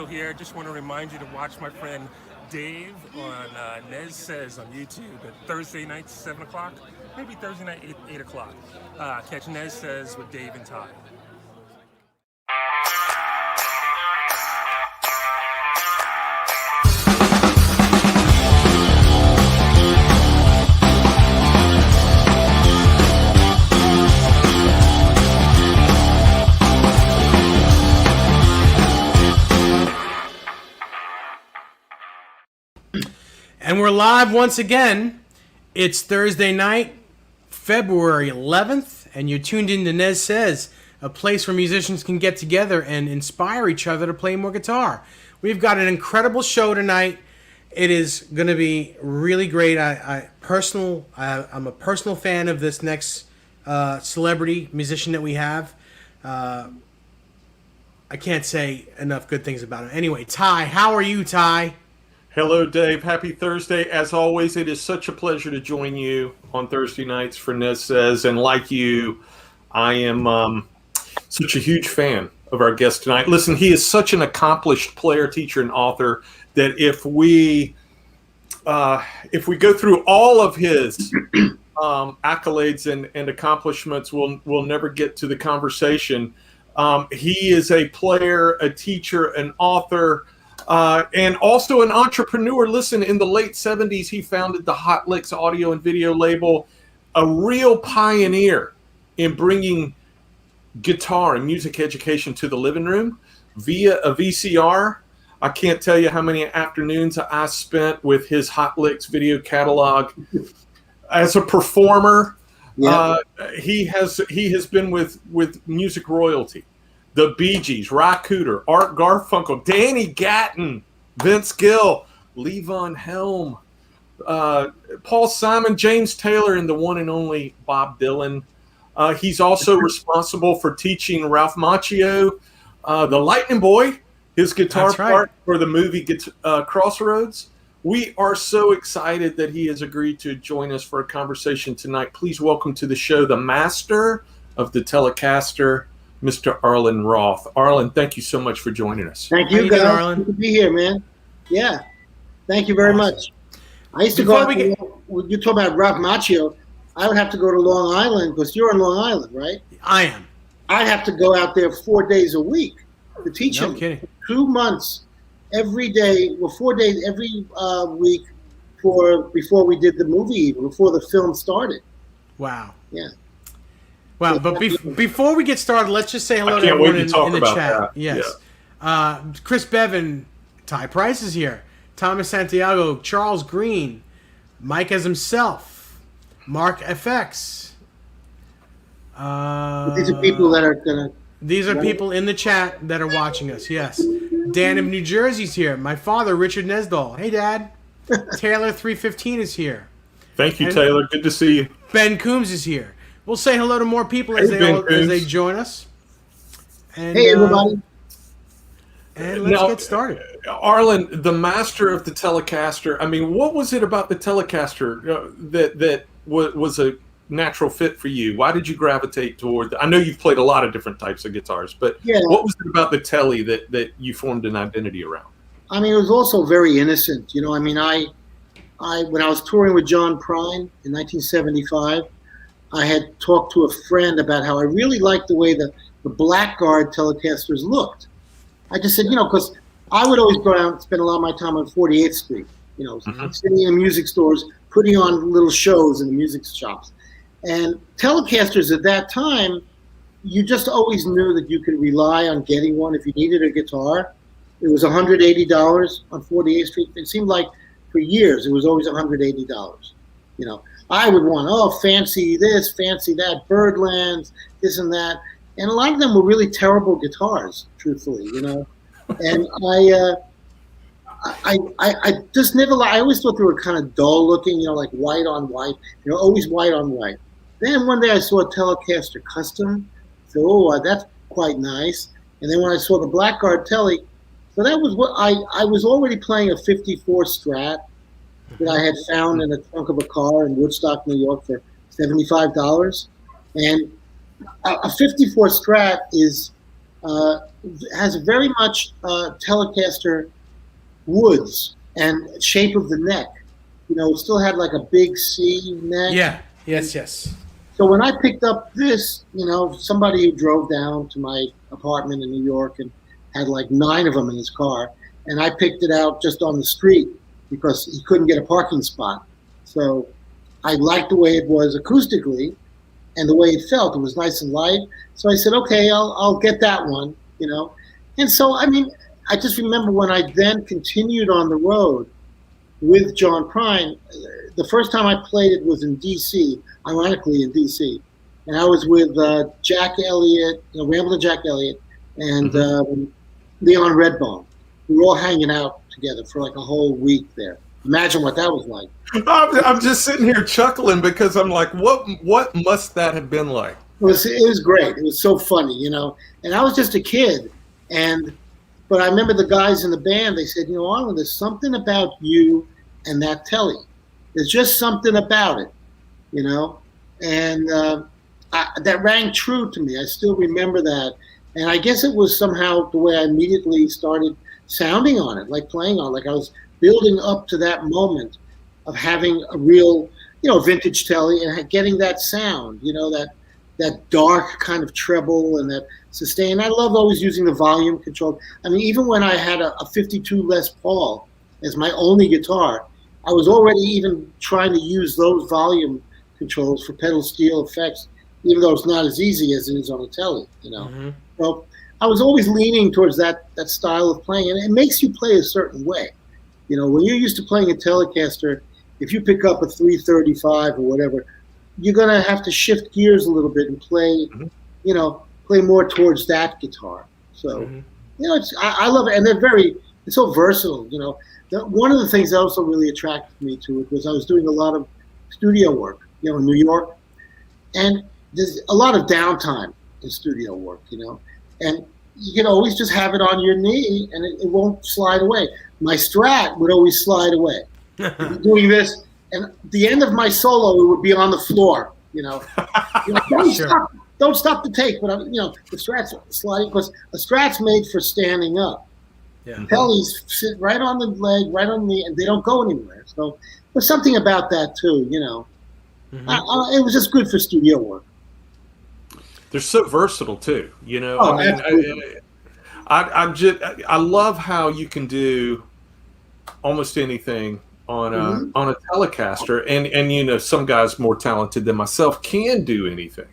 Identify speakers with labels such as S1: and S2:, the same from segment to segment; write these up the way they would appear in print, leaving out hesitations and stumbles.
S1: Here. Just want to remind you to watch my friend Dave on NEZ SEZ on YouTube at Thursday nights, 7 o'clock, maybe Thursday night, 8 o'clock. Catch NEZ SEZ with Dave and Ty.
S2: And we're live once again. It's Thursday night, February 11th, and you're tuned in to NEZ SEZ, a place where musicians can get together and inspire each other to play more guitar. We've got an incredible show tonight. It is going to be really great. I'm a personal fan of this next celebrity musician that we have. I can't say enough good things about him. Anyway, Ty, how are you, Ty?
S3: Hello, Dave. Happy Thursday. As always, it is such a pleasure to join you on Thursday nights for NEZ SEZ. And like you, I am such a huge fan of our guest tonight. Listen, he is such an accomplished player, teacher, and author that if we go through all of his accolades and accomplishments, we'll never get to the conversation. He is a player, a teacher, an author, and also an entrepreneur. Listen, in the late 70s, he founded the Hot Licks audio and video label, a real pioneer in bringing guitar and music education to the living room via a VCR. I can't tell you how many afternoons I spent with his Hot Licks video catalog. As a performer, yeah. He has been with music royalty. The Bee Gees, Ry Cooder, Art Garfunkel, Danny Gatton, Vince Gill, Levon Helm, Paul Simon, James Taylor, and the one and only Bob Dylan. He's also responsible for teaching Ralph Macchio, the Lightning Boy, his guitar part for the movie Crossroads. We are so excited that he has agreed to join us for a conversation tonight. Please welcome to the show the master of the Telecaster, Mr. Arlen Roth. Arlen, thank you so much for joining us.
S4: Thank you, guys. Arlen? Good to be here, man. Yeah. Thank you very much. I used to you talk about Ralph Macchio, I would have to go to Long Island because you're in Long Island, right?
S2: I am.
S4: I'd have to go out there 4 days a week to teach him.
S2: Kidding.
S4: 2 months, every day, 4 days every week before we did the movie, even before the film started.
S2: Wow.
S4: Yeah.
S2: Wow, but before we get started, let's just say hello to everyone in the chat.
S3: That.
S2: Yes. Yeah. Chris Bevan, Ty Price is here. Thomas Santiago, Charles Green, Mike as himself, Mark FX.
S4: These are people that are going to...
S2: These are people in the chat that are watching us, yes. Dan of New Jersey's here. My father, Richard Nesdall. Hey, Dad. Taylor 315 is here.
S3: Thank you, Taylor. Good to see you.
S2: Ben Coombs is here. We'll say hello to more people as they join us. And,
S4: hey, everybody.
S2: And let's get started.
S3: Arlen, the master of the Telecaster. I mean, what was it about the Telecaster that was a natural fit for you? Why did you gravitate toward I know you've played a lot of different types of guitars, but what was it about the Tele that you formed an identity around?
S4: I mean, it was also very innocent. You know, I mean, I when I was touring with John Prine in 1975, I had talked to a friend about how I really liked the way the Blackguard Telecasters looked. I just said, you know, because I would always go out and spend a lot of my time on 48th Street, you know, sitting in music stores, putting on little shows in the music shops. And Telecasters at that time, you just always knew that you could rely on getting one if you needed a guitar. It was $180 on 48th Street. It seemed like for years it was always $180, you know. I would want, fancy this, fancy that, Birdlands, this and that. And a lot of them were really terrible guitars, truthfully, you know. And I just never, I always thought they were kind of dull looking, you know, like white on white, you know, always white on white. Then one day I saw a Telecaster Custom. So, that's quite nice. And then when I saw the Blackguard Tele, so that was what I was already playing a 54 Strat. that I had found in the trunk of a car in Woodstock, New York for $75. And a 54 Strat has very much Telecaster woods and shape of the neck. It still had like a big C neck.
S2: Yeah. Yes.
S4: So when I picked up this, somebody who drove down to my apartment in New York and had like 9 of them in his car, and I picked it out just on the street because he couldn't get a parking spot. So I liked the way it was acoustically and the way it felt. It was nice and light. So I said, okay, I'll get that one, And so, I just remember when I then continued on the road with John Prine, the first time I played it was in D.C., ironically in D.C. And I was with Jack Elliott, Ramblin' Jack Elliott, and Leon Redbone. We were all hanging out together for like a whole week there. Imagine what that was like.
S3: I'm just sitting here chuckling because I'm like, what must that have been like?
S4: It was great. It was so funny, And I was just a kid, but I remember the guys in the band. They said, Arlen, there's something about you and that telly. There's just something about it, And that rang true to me. I still remember that, and I guess it was somehow the way I immediately started sounding on it, like playing on, like I was building up to that moment of having a real, vintage telly and getting that sound, that dark kind of treble and that sustain. I love always using the volume control. Even when I had a 52 Les Paul as my only guitar, I was already even trying to use those volume controls for pedal steel effects, even though it's not as easy as it is on a telly, So I was always leaning towards that style of playing, and it makes you play a certain way. When you're used to playing a Telecaster, if you pick up a 335 or whatever, you're going to have to shift gears a little bit and play, play more towards that guitar. So, I love it. And it's so versatile, One of the things that also really attracted me to it was I was doing a lot of studio work, in New York. And there's a lot of downtime in studio work, and you can always just have it on your knee and it won't slide away. My Strat would always slide away. Doing this, and the end of my solo, it would be on the floor, don't stop the take, but the Strat's sliding because a Strat's made for standing up.
S2: Yeah.
S4: Tellies sit right on the leg, right on the, and they don't go anywhere. So there's something about that too, it was just good for studio work.
S3: They're so versatile too,
S4: Oh,
S3: I love how you can do almost anything on a Telecaster, and some guys more talented than myself can do anything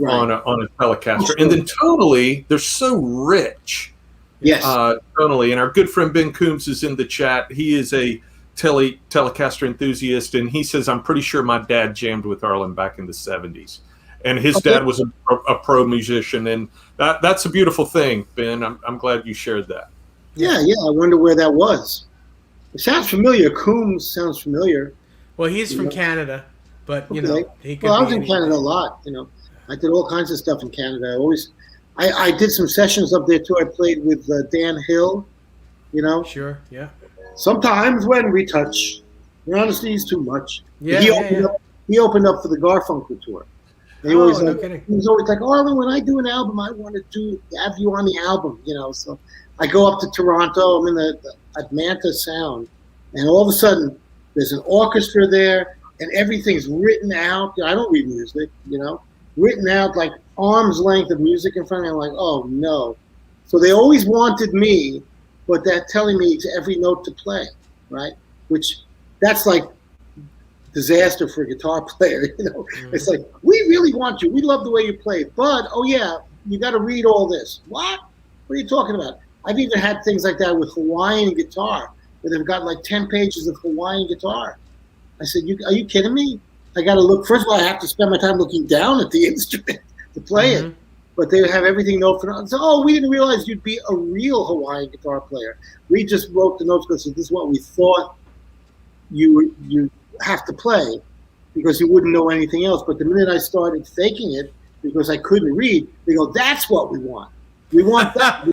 S3: on a Telecaster, and then tonally they're so rich.
S4: Yes,
S3: tonally, and our good friend Ben Coombs is in the chat. He is a Telecaster enthusiast, and he says, I'm pretty sure my dad jammed with Arlen back in the 70s. And his dad was a pro musician, and that's a beautiful thing, Ben. I'm glad you shared that.
S4: Yeah. I wonder where that was. It sounds familiar. Coombs sounds familiar.
S2: Well, he's from Canada, but he could
S4: I was in Canada a lot. I did all kinds of stuff in Canada. I did some sessions up there too. I played with Dan Hill.
S2: Sure, yeah.
S4: Sometimes when we touch, your honesty is too much.
S2: Yeah,
S4: he opened up for the Garfunkel tour. He was always like, Arlen, when I do an album, I want to have you on the album, So I go up to Toronto. I'm in the Atlanta Sound, and all of a sudden, there's an orchestra there, and everything's written out. I don't read music, written out like arm's length of music in front of me. I'm like, oh no. So they always wanted me, but they're telling me every note to play, right? Which that's like disaster for a guitar player. It's like, we really want you. We love the way you play, but you got to read all this. What are you talking about? I've even had things like that with Hawaiian guitar, where they've got like 10 pages of Hawaiian guitar. I said, are you kidding me? I got to look. First of all, I have to spend my time looking down at the instrument to play it. But they have everything note for note. So, we didn't realize you'd be a real Hawaiian guitar player. We just wrote the notes because this is what we thought you have to play, because you wouldn't know anything else. But the minute I started faking it because I couldn't read, they go, that's what we want. We want that.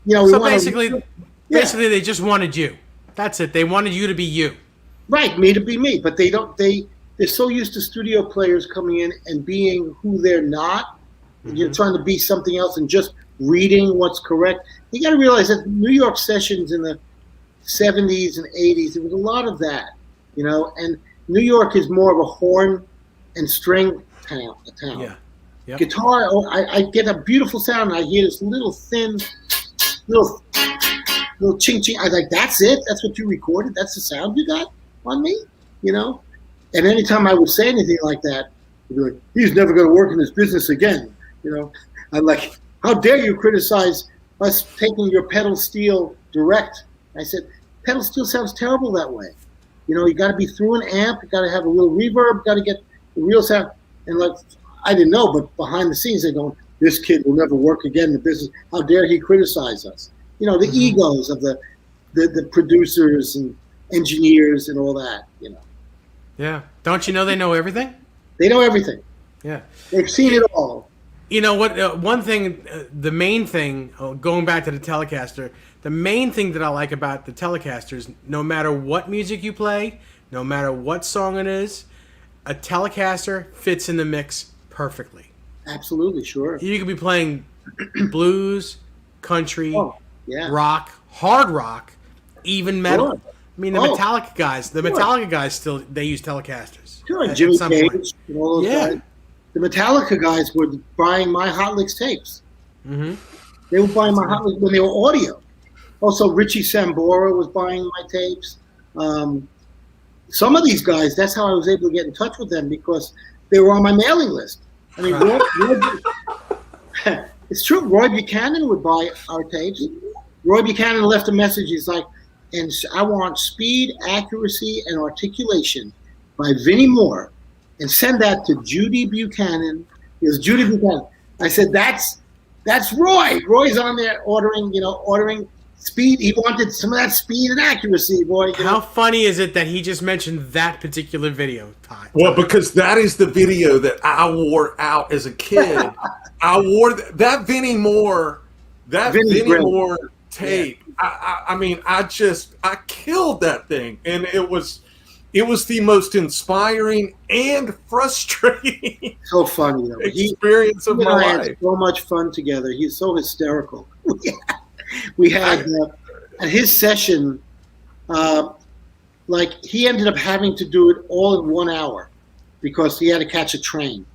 S2: So basically, they just wanted you. That's it. They wanted you to be you.
S4: Right, me to be me. But they don't. They're so used to studio players coming in and being who they're not. Mm-hmm. You're trying to be something else and just reading what's correct. You got to realize that New York sessions in the 70s and 80s, there was a lot of that, and New York is more of a horn and string town.
S2: Yeah. Yep.
S4: Guitar, I get a beautiful sound, and I hear this little thin, little ching-ching. I was like, that's it? That's what you recorded? That's the sound you got on me? And anytime I would say anything like that, they'd be like, he's never going to work in this business again. I'm like, how dare you criticize us taking your pedal steel direct? I said, pedal steel sounds terrible that way. You got to be through an amp. You got to have a little reverb. Got to get the real sound. And like, I didn't know, but behind the scenes, they're going, this kid will never work again in the business. How dare he criticize us? The egos of the producers and engineers and all that,
S2: Yeah. Don't you know they know everything?
S4: They know everything.
S2: Yeah.
S4: They've seen it all.
S2: You know what? One thing, the main thing, going back to the Telecaster, the main thing that I like about the Telecasters, no matter what music you play, no matter what song it is, a Telecaster fits in the mix perfectly.
S4: Absolutely, sure.
S2: You could be playing blues, country, rock, hard rock, even metal.
S4: Sure.
S2: I mean, the Metallica guys still, they use Telecasters.
S4: Sure, and Jimmy Page and all those guys. The Metallica guys were buying my Hot Licks tapes. Mm-hmm. They were buying my Hot Licks when they were audio. Also, Richie Sambora was buying my tapes. Some of these guys, that's how I was able to get in touch with them, because they were on my mailing list. I mean, it's true. Roy Buchanan would buy our tapes. Roy Buchanan left a message. He's like, and I want speed, accuracy, and articulation by Vinnie Moore, and send that to Judy Buchanan. It was Judy Buchanan. I said, that's Roy. Roy's on there ordering speed. He wanted some of that speed and accuracy, boy.
S2: How funny is it that he just mentioned that particular video, Todd?
S3: Well, because that is the video that I wore out as a kid. I wore that Vinnie Moore, Vinnie Moore tape. Yeah. I mean, I killed that thing, and it was the most inspiring and frustrating
S4: so funny though.
S3: experience of my life.
S4: Had so much fun together. He's so hysterical. We had at his session, like he ended up having to do it all in 1 hour because he had to catch a train.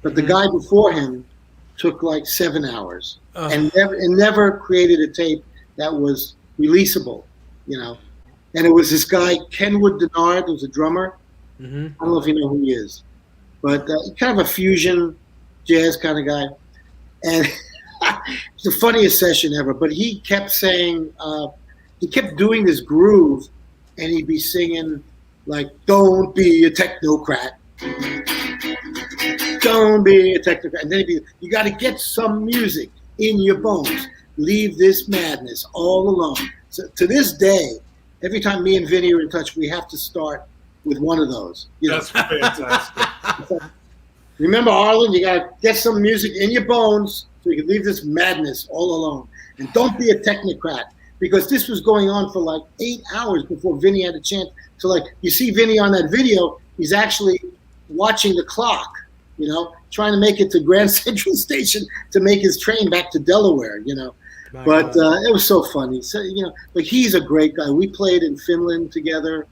S4: But the guy before him took like 7 hours and never created a tape that was releasable, And it was this guy, Kenwood Denard, who's a drummer. Mm-hmm. I don't know if you know who he is, but kind of a fusion jazz kind of guy. And it's the funniest session ever. But he kept saying, he kept doing this groove, and he'd be singing like, "Don't be a technocrat. Don't be a technocrat." And then he'd be, "You got to get some music in your bones. Leave this madness all alone." So to this day, every time me and Vinny are in touch, we have to start with one of those.
S3: That's fantastic.
S4: Remember, Arlen, you got to get some music in your bones so you can leave this madness all alone. And don't be a technocrat, because this was going on for like 8 hours before Vinny had a chance to, like, you see Vinny on that video, he's actually watching the clock, trying to make it to Grand Central Station to make his train back to Delaware, But it was so funny. So, like, he's a great guy. We played in Finland together.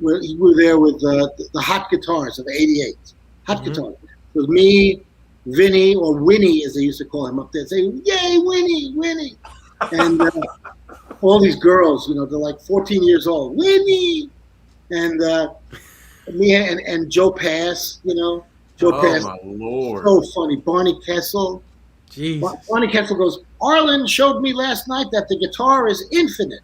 S4: We were there with the Hot Guitars of '88. Hot Guitars. It was me, Vinny, or Winnie, as they used to call him up there, saying, "Yay, Winnie, Winnie!" And all these girls, they're like 14 years old. Winnie! And me and Joe Pass, Joe Pass.
S3: Oh, my Lord.
S4: So funny. Barney Kessel.
S2: Jeez.
S4: Barney Kessel goes, "Arlen showed me last night that the guitar is infinite."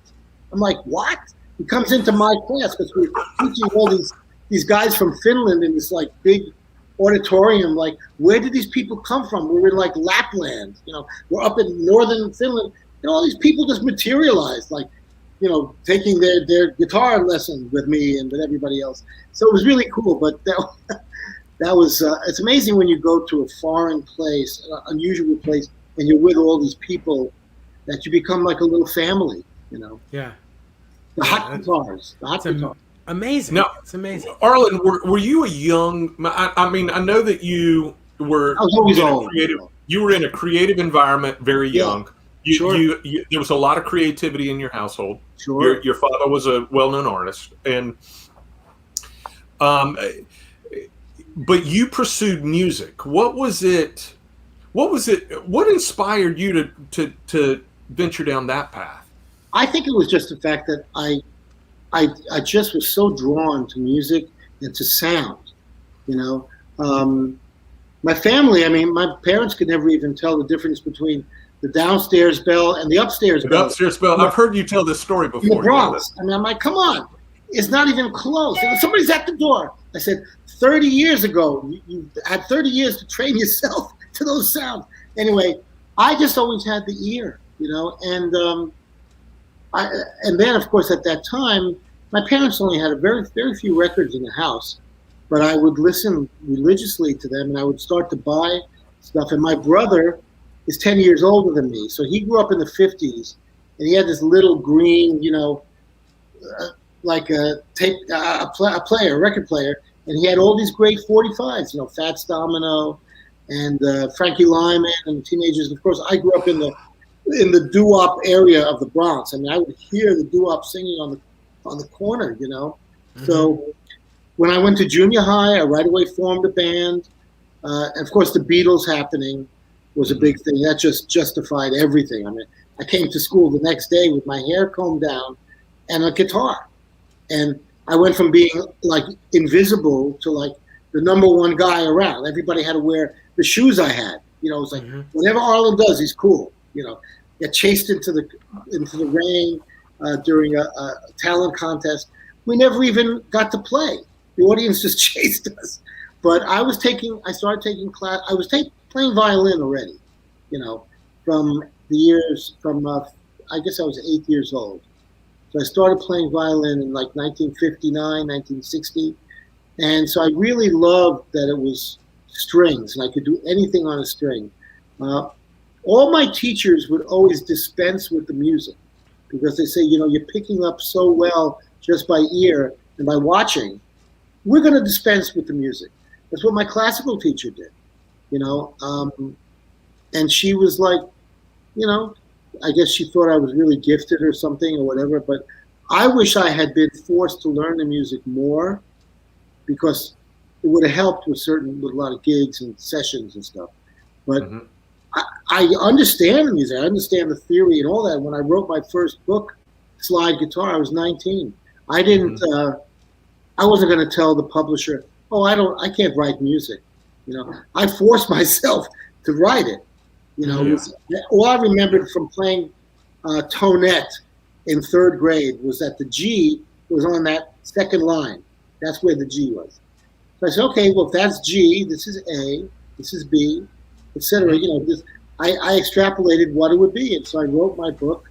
S4: I'm like, "What?" He comes into my class because we're teaching all these guys from Finland in this like big auditorium. Like, where did these people come from? We were in like Lapland, we're up in northern Finland, and all these people just materialized, like, taking their guitar lesson with me and with everybody else. So it was really cool. But that was it's amazing when you go to a foreign place, an unusual place, and you're with all these people that you become like a little family,
S2: Yeah.
S4: The hot guitars. The hot
S2: It's
S4: guitars.
S2: amazing.
S3: Now,
S2: It's amazing.
S3: Arlen, were you a young? I mean, I know that you were.
S4: I was always
S3: in a
S4: old.
S3: creative. You were in a creative environment, very
S4: Yeah,
S3: young.
S4: sure.
S3: There was a lot of creativity in your household.
S4: Sure.
S3: Your father was a well-known artist, and but you pursued music. What was it? What inspired you to venture down that path?
S4: I think it was just the fact that I just was so drawn to music and to sound. You know, my family. I mean, my parents could never even tell the difference between the downstairs bell and the upstairs bell.
S3: The upstairs bell. I've heard you tell this story
S4: In the
S3: before.
S4: Bronx. I mean, I'm like, come on, it's not even close. Somebody's at the door. I said, 30 years ago, you had 30 years to train yourself to those sounds. Anyway, I just always had the ear, you know, and then of course at that time, my parents only had very few records in the house, but I would listen religiously to them, and I would start to buy stuff. And my brother is 10 years older than me, so he grew up in the 50s, and he had this little green, you know, like a record player, and he had all these great 45s, you know, Fats Domino and Frankie Lyman and Teenagers. Of course, I grew up in the doo-wop area of the Bronx. I mean, I would hear the doo-wop singing on the corner, you know. Mm-hmm. So when I went to junior high, I right away formed a band. And of course, the Beatles happening was a big thing. That just justified everything. I mean, I came to school the next day with my hair combed down and a guitar. And I went from being like invisible to like the number one guy around. Everybody had to wear the shoes I had. You know, it was like, whatever Arlen does, he's cool. You know, get chased into the rain during a talent contest. We never even got to play. The audience just chased us. But I started taking class. I was playing violin already, you know, from I guess I was 8 years old. So I started playing violin in like 1959, 1960. And so I really loved that it was strings and I could do anything on a string. All my teachers would always dispense with the music because they say, you know, you're picking up so well just by ear and by watching. We're going to dispense with the music. That's what my classical teacher did, you know. And she was like, you know, I guess she thought I was really gifted or something or whatever. But I wish I had been forced to learn the music more because it would have helped with a lot of gigs and sessions and stuff. But I understand the music. I understand the theory and all that. When I wrote my first book, Slide Guitar, I was 19. I didn't. I wasn't going to tell the publisher, "Oh, I can't write music." You know, I forced myself to write it. You know, all I remembered from playing Tonette in third grade was that the G was on that second line. That's where the G was. So I said, okay, well, if that's G, this is A, this is B, etc. You know, I extrapolated what it would be, and so I wrote my book,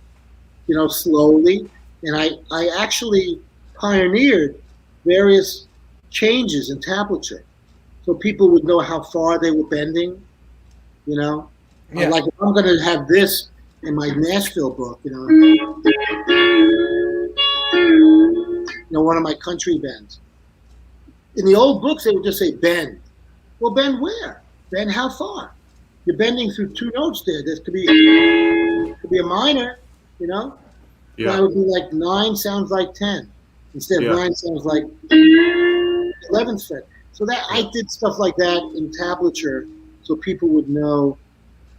S4: you know, slowly, and I actually pioneered various changes in tablature, so people would know how far they were bending, you know. Yeah. Like if I'm going to have this in my Nashville book, you know, one of my country bends. In the old books, they would just say bend. Well, bend where? Bend how far? You're bending through two notes there. There could be a minor, you know. Yeah. That would be like 9 sounds like 10 instead of 9 sounds like 11th fret. So that I did stuff like that in tablature, so people would know,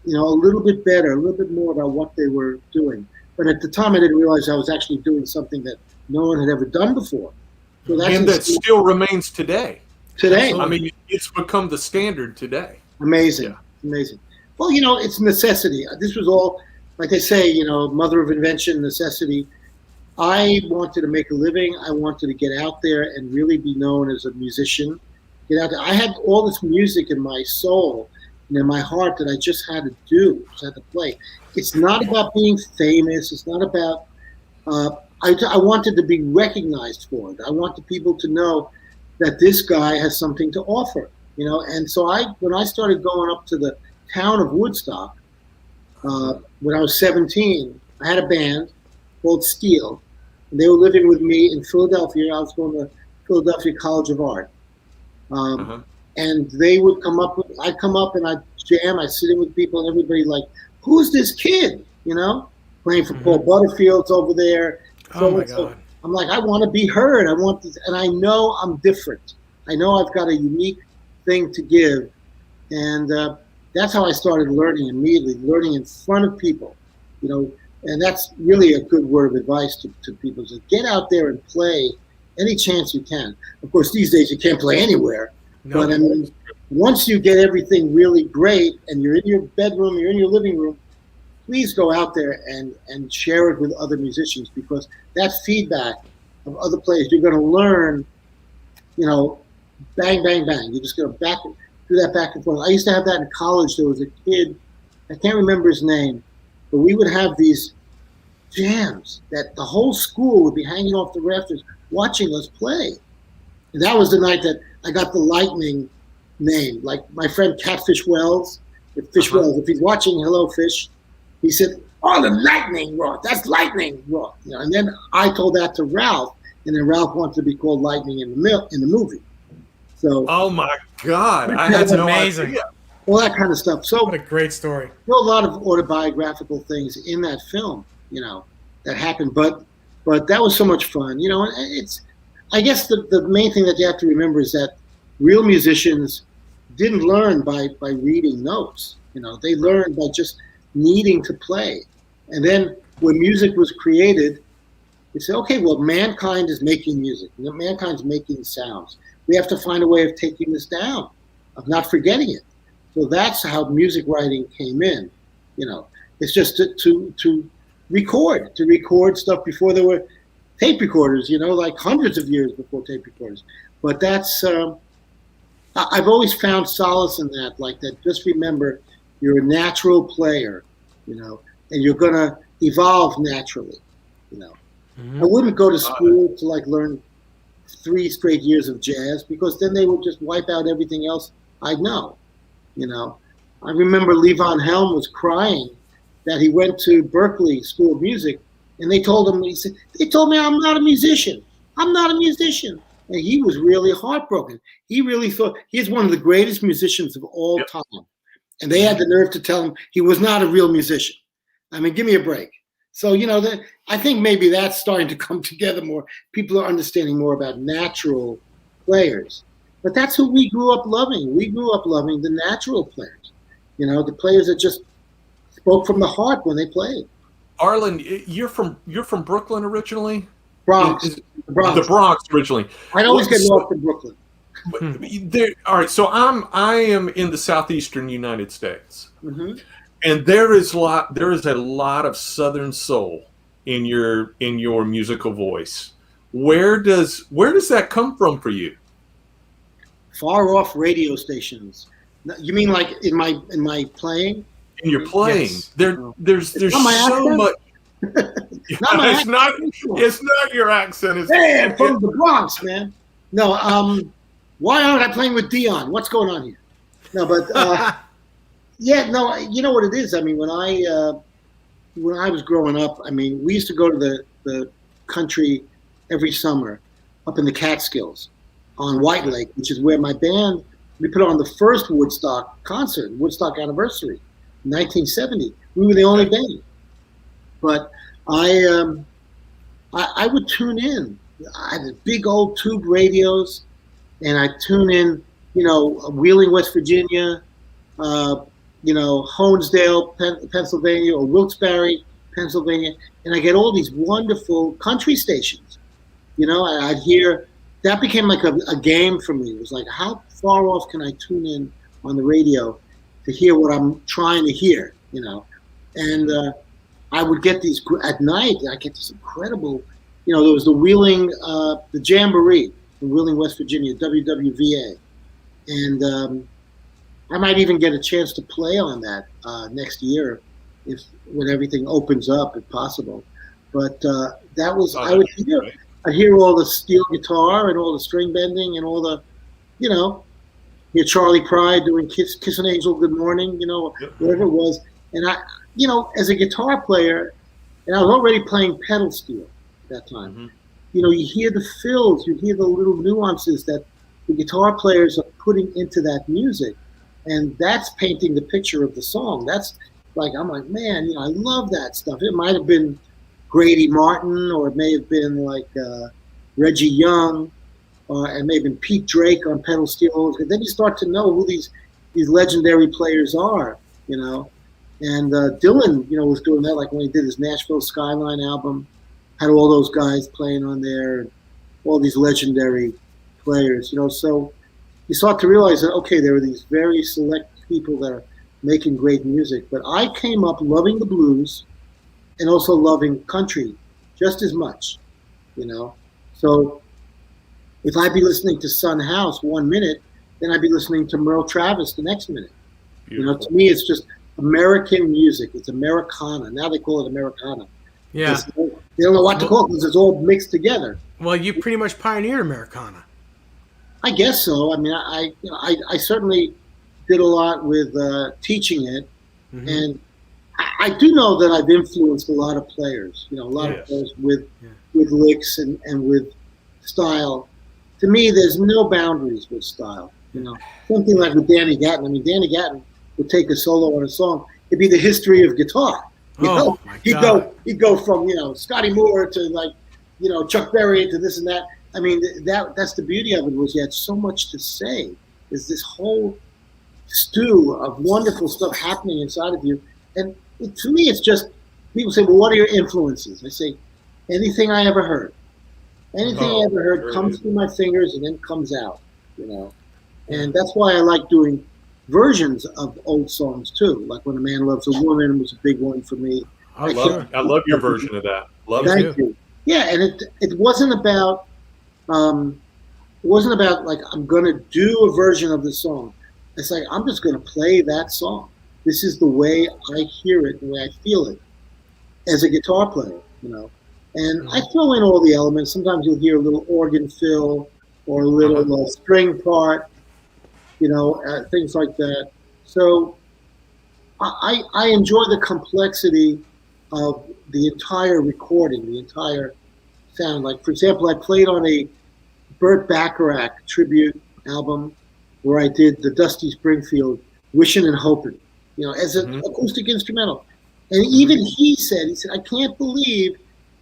S4: you know, a little bit better, a little bit more about what they were doing. But at the time, I didn't realize I was actually doing something that no one had ever done before. So
S3: that still remains today.
S4: Today.
S3: I mean, it's become the standard today.
S4: Amazing. Yeah. Amazing. Well, you know, it's necessity. This was all, like they say, you know, mother of invention, necessity. I wanted to make a living. I wanted to get out there and really be known as a musician. Get out there. I had all this music in my soul and in my heart that I just had to do, just had to play. It's not about being famous. It's not about, I wanted to be recognized for it. I wanted people to know that this guy has something to offer, you know. And so when I started going up to the town of Woodstock, when I was 17, I had a band called Steel, and they were living with me in Philadelphia. I was going to Philadelphia College of Art. And they would come up, I'd come up and I'd jam, I'd sit in with people, and everybody like, who's this kid? You know, playing for Paul Butterfield's over there.
S2: Oh my God.
S4: I'm like, I want to be heard. I want this, and I know I'm different. I know I've got a unique thing to give. And that's how I started learning immediately, learning in front of people, you know, and that's really a good word of advice to people. So get out there and play any chance you can. Of course, these days you can't play anywhere. No. But I mean, once you get everything really great and you're in your bedroom, you're in your living room, please go out there and share it with other musicians, because that feedback of other players, you're going to learn, you know, bang, bang, bang. You're just going to do that back and forth. I used to have that in college. There was a kid, I can't remember his name, but we would have these jams that the whole school would be hanging off the rafters watching us play. And that was the night that I got the Lightning name. Like my friend Catfish Wells, Wells, if he's watching, hello Fish, he said, oh, the Lightning Roth, that's Lightning Roth. You know, and then I told that to Ralph, and then Ralph wanted to be called Lightning in the movie. So,
S3: oh my God,
S2: that's amazing.
S3: Idea.
S4: All that kind of stuff. So
S2: what a great story.
S4: There were a lot of autobiographical things in that film, you know, that happened, but that was so much fun, you know. And it's, I guess the main thing that you have to remember is that real musicians didn't learn by reading notes. You know, they learned by just needing to play. And then when music was created, they said, okay, well, mankind is making music. Mankind's making sounds. We have to find a way of taking this down, of not forgetting it. So that's how music writing came in. You know, it's just to record stuff before there were tape recorders, you know, like hundreds of years before tape recorders. But that's, I've always found solace in that, like that. Just remember, you're a natural player, you know, and you're going to evolve naturally, you know. I wouldn't go to school to like learn 3 straight years of jazz, because then they would just wipe out everything else I know, you know. I remember Levon Helm was crying that he went to Berklee School of Music, and they told him, he said, they told me I'm not a musician. I'm not a musician. And he was really heartbroken. He really thought he's one of the greatest musicians of all time. And they had the nerve to tell him he was not a real musician. I mean, give me a break. So, you know, I think maybe that's starting to come together more. People are understanding more about natural players. But that's who we grew up loving. We grew up loving the natural players. You know, the players that just spoke from the heart when they played.
S3: Arlen, you're from Brooklyn originally?
S4: Bronx.
S3: The Bronx originally.
S4: I'd always get lost in Brooklyn.
S3: All right, so I am in the southeastern United States, and there is a lot of Southern soul in your musical voice. Where does that come from for you?
S4: Far off radio stations. You mean like in my playing?
S3: In your playing,
S2: yes.
S3: There's so much. It's not your accent.
S4: Hey, I'm from the Bronx, man. No, why aren't I playing with Dion? What's going on here? No, but yeah, no, you know what it is. I mean, when I was growing up, I mean, we used to go to the country every summer up in the Catskills on White Lake, which is where my band, we put on the first Woodstock concert, Woodstock anniversary, in 1970. We were the only band. But I would tune in. I had big old tube radios, and I tune in, you know, Wheeling, West Virginia, you know, Honesdale, Pennsylvania, or Wilkes-Barre, Pennsylvania, and I get all these wonderful country stations. You know, I'd hear, that became like a game for me. It was like, how far off can I tune in on the radio to hear what I'm trying to hear, you know? And I would get these, at night, I get this incredible, you know, there was the Wheeling, the Jamboree in Wheeling, West Virginia, WWVA. And I might even get a chance to play on that next year, when everything opens up, if possible. But that was, I'd hear all the steel guitar and all the string bending and all the, you know, hear Charlie Pride doing Kiss an Angel Good Morning, you know, whatever it was. And I, you know, as a guitar player, and I was already playing pedal steel. that time.
S3: Mm-hmm.
S4: You know, you hear the fills, you hear the little nuances that the guitar players are putting into that music, and that's painting the picture of the song. That's like, I'm like, man, you know, I love that stuff. It might have been Grady Martin, or it may have been like Reggie Young, and maybe Pete Drake on pedal steel. And then you start to know who these legendary players are, you know. And Dylan, you know, was doing that, like when he did his Nashville Skyline album, had all those guys playing on there, all these legendary players, you know. So you start to realize that, okay, there are these very select people that are making great music. But I came up loving the blues and also loving country just as much, you know. So if I'd be listening to Son House 1 minute, then I'd be listening to Merle Travis the next minute. Beautiful. You know, to me, it's just American music. It's Americana. Now they call it Americana.
S2: Yeah.
S4: They don't know what to call it because it's all mixed together.
S2: Well, you pretty much pioneered Americana.
S4: I guess so. I mean, I certainly did a lot with teaching it, mm-hmm. and I do know that I've influenced a lot of players. You know, a lot of players with licks and with style. To me, there's no boundaries with style. You know, something like with Danny Gatton. I mean, Danny Gatton would take a solo on a song. It'd be the history of guitar. You know? He'd go from, you know, Scotty Moore to, like, you know, Chuck Berry to this and that. I mean, that's the beauty of it, was he had so much to say. There's this whole stew of wonderful stuff happening inside of you. And to me, it's just, people say, well, what are your influences? I say, anything I ever heard. Anything I ever heard comes through my fingers and then comes out, you know. And that's why I like doing versions of old songs too. Like When a Man Loves a Woman was a big one for me.
S3: I love your version of that.
S4: Thank you. Yeah, and it wasn't about like I'm gonna do a version of the song. It's like I'm just gonna play that song. This is the way I hear it, the way I feel it as a guitar player, you know. And I throw in all the elements. Sometimes you'll hear a little organ fill or a little string part, you know, things like that. So I enjoy the complexity of the entire recording, the entire sound. Like, for example, I played on a Burt Bacharach tribute album where I did the Dusty Springfield Wishin' and Hopin', you know, as an acoustic instrumental. And even he said, I can't believe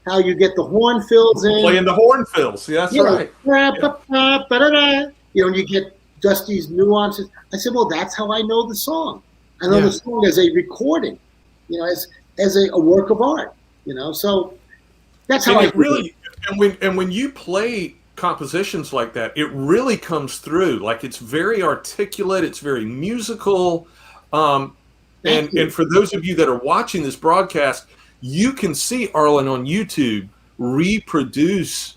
S4: how you get the horn fills in.
S3: Playing the horn fills, yeah, that's right.
S4: You know, and you get Dusty's nuances. I said, well, that's how I know the song. I know the song as a recording, you know, as a work of art, you know. So that's how I
S3: really. And when you play compositions like that, it really comes through. Like, it's very articulate. It's very musical. And for those of you that are watching this broadcast, you can see Arlen on YouTube reproduce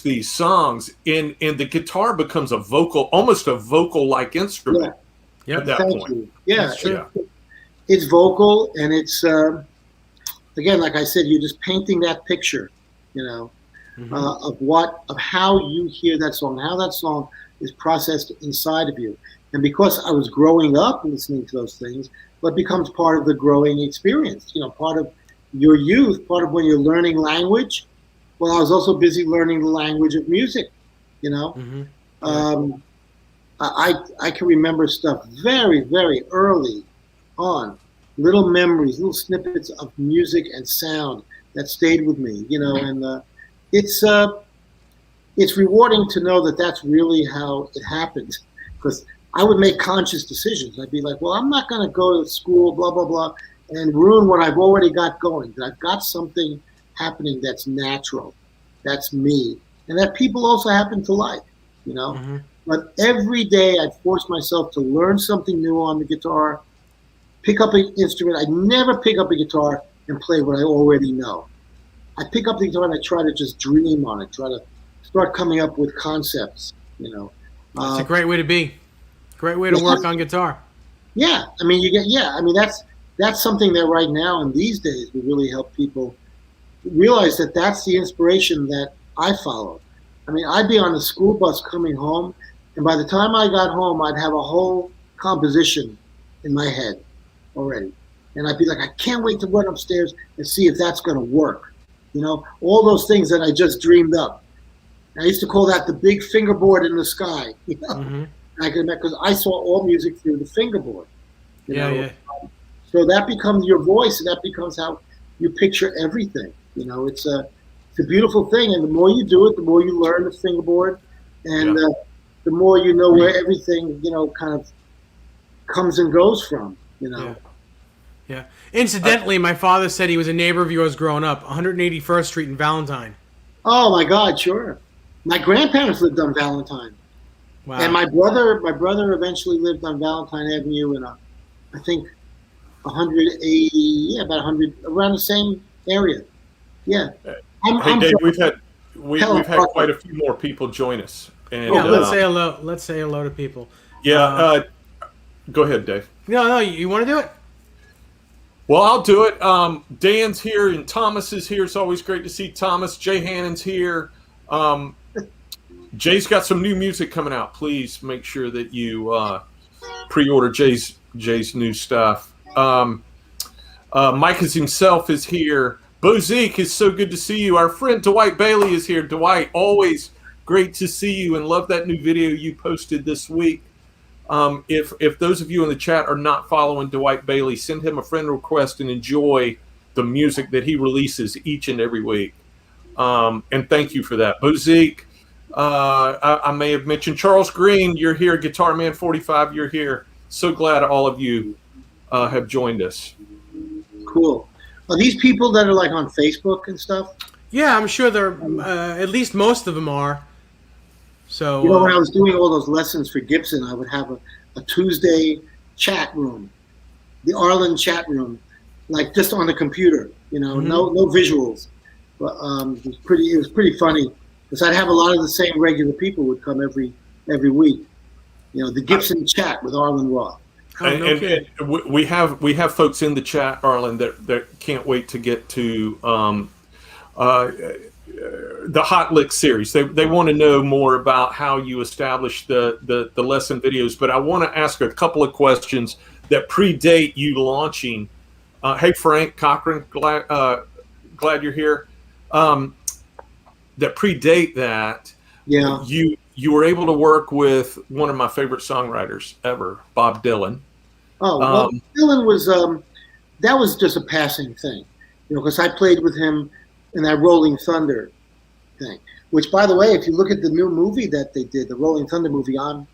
S3: these songs, and the guitar becomes almost a vocal-like instrument at that point.
S4: Yeah, it's vocal, and it's again, like I said, you're just painting that picture, you know, of how you hear that song, how that song is processed inside of you. And because I was growing up listening to those things, but becomes part of the growing experience, you know, part of your youth, part of when you're learning language. Well, I was also busy learning the language of music, you know. I can remember stuff very, very early on, little memories, little snippets of music and sound that stayed with me, you know. And it's rewarding to know that that's really how it happened, because I would make conscious decisions. I'd be like, well, I'm not going to go to school, blah, blah, blah, and ruin what I've already got going. I've got something happening that's natural, that's me, and that people also happen to like, you know. But every day I'd force myself to learn something new on the guitar, pick up an instrument. I'd never pick up a guitar and play what I already know. I pick up the guitar and I try to just dream on it, try to start coming up with concepts, you know.
S2: It's a great way to be. Great way to work on guitar.
S4: Yeah, I mean, that's something that right now in these days would really help people realize that that's the inspiration that I follow. I mean, I'd be on the school bus coming home, and by the time I got home, I'd have a whole composition in my head already. And I'd be like, I can't wait to run upstairs and see if that's going to work. all those things that I just dreamed up. I used to call that the big fingerboard in the sky. Because I saw all music through the fingerboard.
S2: Yeah.
S4: So that becomes your voice, and that becomes how you picture everything. It's a beautiful thing, and the more you do it, the more you learn the fingerboard, and the more you know where everything kind of comes and goes from.
S2: Yeah. Incidentally, my father said he was a neighbor of yours growing up, 181st Street in Valentine.
S4: Oh my God, sure. My grandparents lived on Valentine.
S2: Wow.
S4: And my brother eventually lived on Valentine Avenue in I think 180, about 100, around the same area. Yeah.
S3: Hey, Dave, we've had quite a few more people join us. And,
S2: let's say hello. Let's say hello to people.
S3: Yeah. Go ahead, Dave.
S2: No, you want to do it?
S3: Well, I'll do it. Dan's here and Thomas is here. It's always great to see Thomas. Jay Hannon's here. Jay's got some new music coming out. Please make sure that you pre-order Jay's new stuff. Mike himself is here. Bo Zeke, is so good to see you. Our friend Dwight Bailey is here. Dwight, always great to see you, and love that new video you posted this week. If those of you in the chat are not following Dwight Bailey, send him a friend request and enjoy the music that he releases each and every week. And thank you for that. Bo Zeke, I may have mentioned Charles Green, you're here. Guitar Man 45, you're here. So glad all of you have joined us.
S4: Cool. Are these people that are like on Facebook and stuff?
S2: Yeah, I'm sure they're, at least most of them are. So
S4: when I was doing all those lessons for Gibson, I would have a Tuesday chat room, the Arlen chat room, like just on the computer, no visuals. But it was pretty funny because I'd have a lot of the same regular people would come every week. The Gibson chat with Arlen Roth.
S3: And we have folks in the chat, Arlen, that can't wait to get to the Hot Lick series. They want to know more about how you establish the lesson videos. But I want to ask a couple of questions that predate you launching. Hey, Frank Cochran, glad you're here. That predate that.
S4: Yeah.
S3: You were able to work with one of my favorite songwriters ever, Bob Dylan.
S4: Oh, well, Dylan was that was just a passing thing, because I played with him in that Rolling Thunder thing. Which, by the way, if you look at the new movie that they did, the Rolling Thunder movie, I'm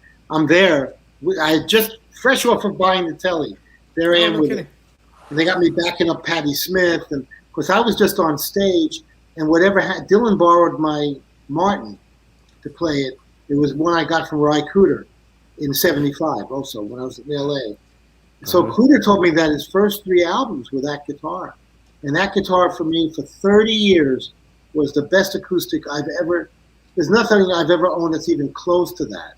S4: there. I just fresh off of buying the telly. There I am with it. And they got me backing up Patti Smith, and of course I was just on stage, and Dylan borrowed my Martin to play it. It was one I got from Ry Cooder in '75, also when I was in LA. So Cooder told me that his first 3 albums were that guitar. And that guitar for me for 30 years was the best acoustic I've ever, there's nothing I've ever owned that's even close to that,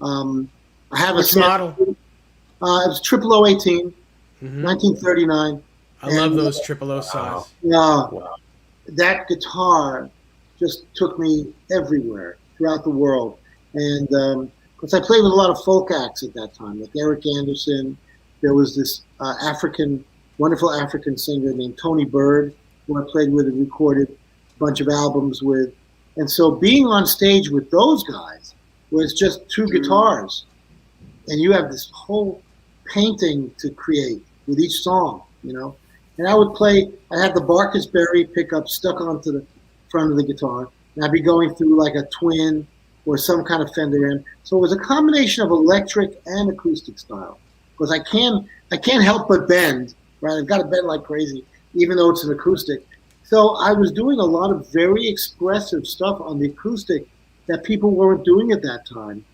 S4: I have
S2: Which model?
S4: It was 0018, 1939.
S2: I love those 000 size.
S4: Wow. That guitar just took me everywhere throughout the world. And because I played with a lot of folk acts at that time, like Eric Anderson. There was this wonderful African singer named Tony Bird, who I played with and recorded a bunch of albums with. And so being on stage with those guys was just 2 guitars. And you have this whole painting to create with each song, And I would play, I had the Barkus Berry pickup stuck onto the front of the guitar. And I'd be going through like a twin or some kind of Fender amp. So it was a combination of electric and acoustic style. Because I can't help but bend, right? I've got to bend like crazy, even though it's an acoustic. So I was doing a lot of very expressive stuff on the acoustic that people weren't doing at that time,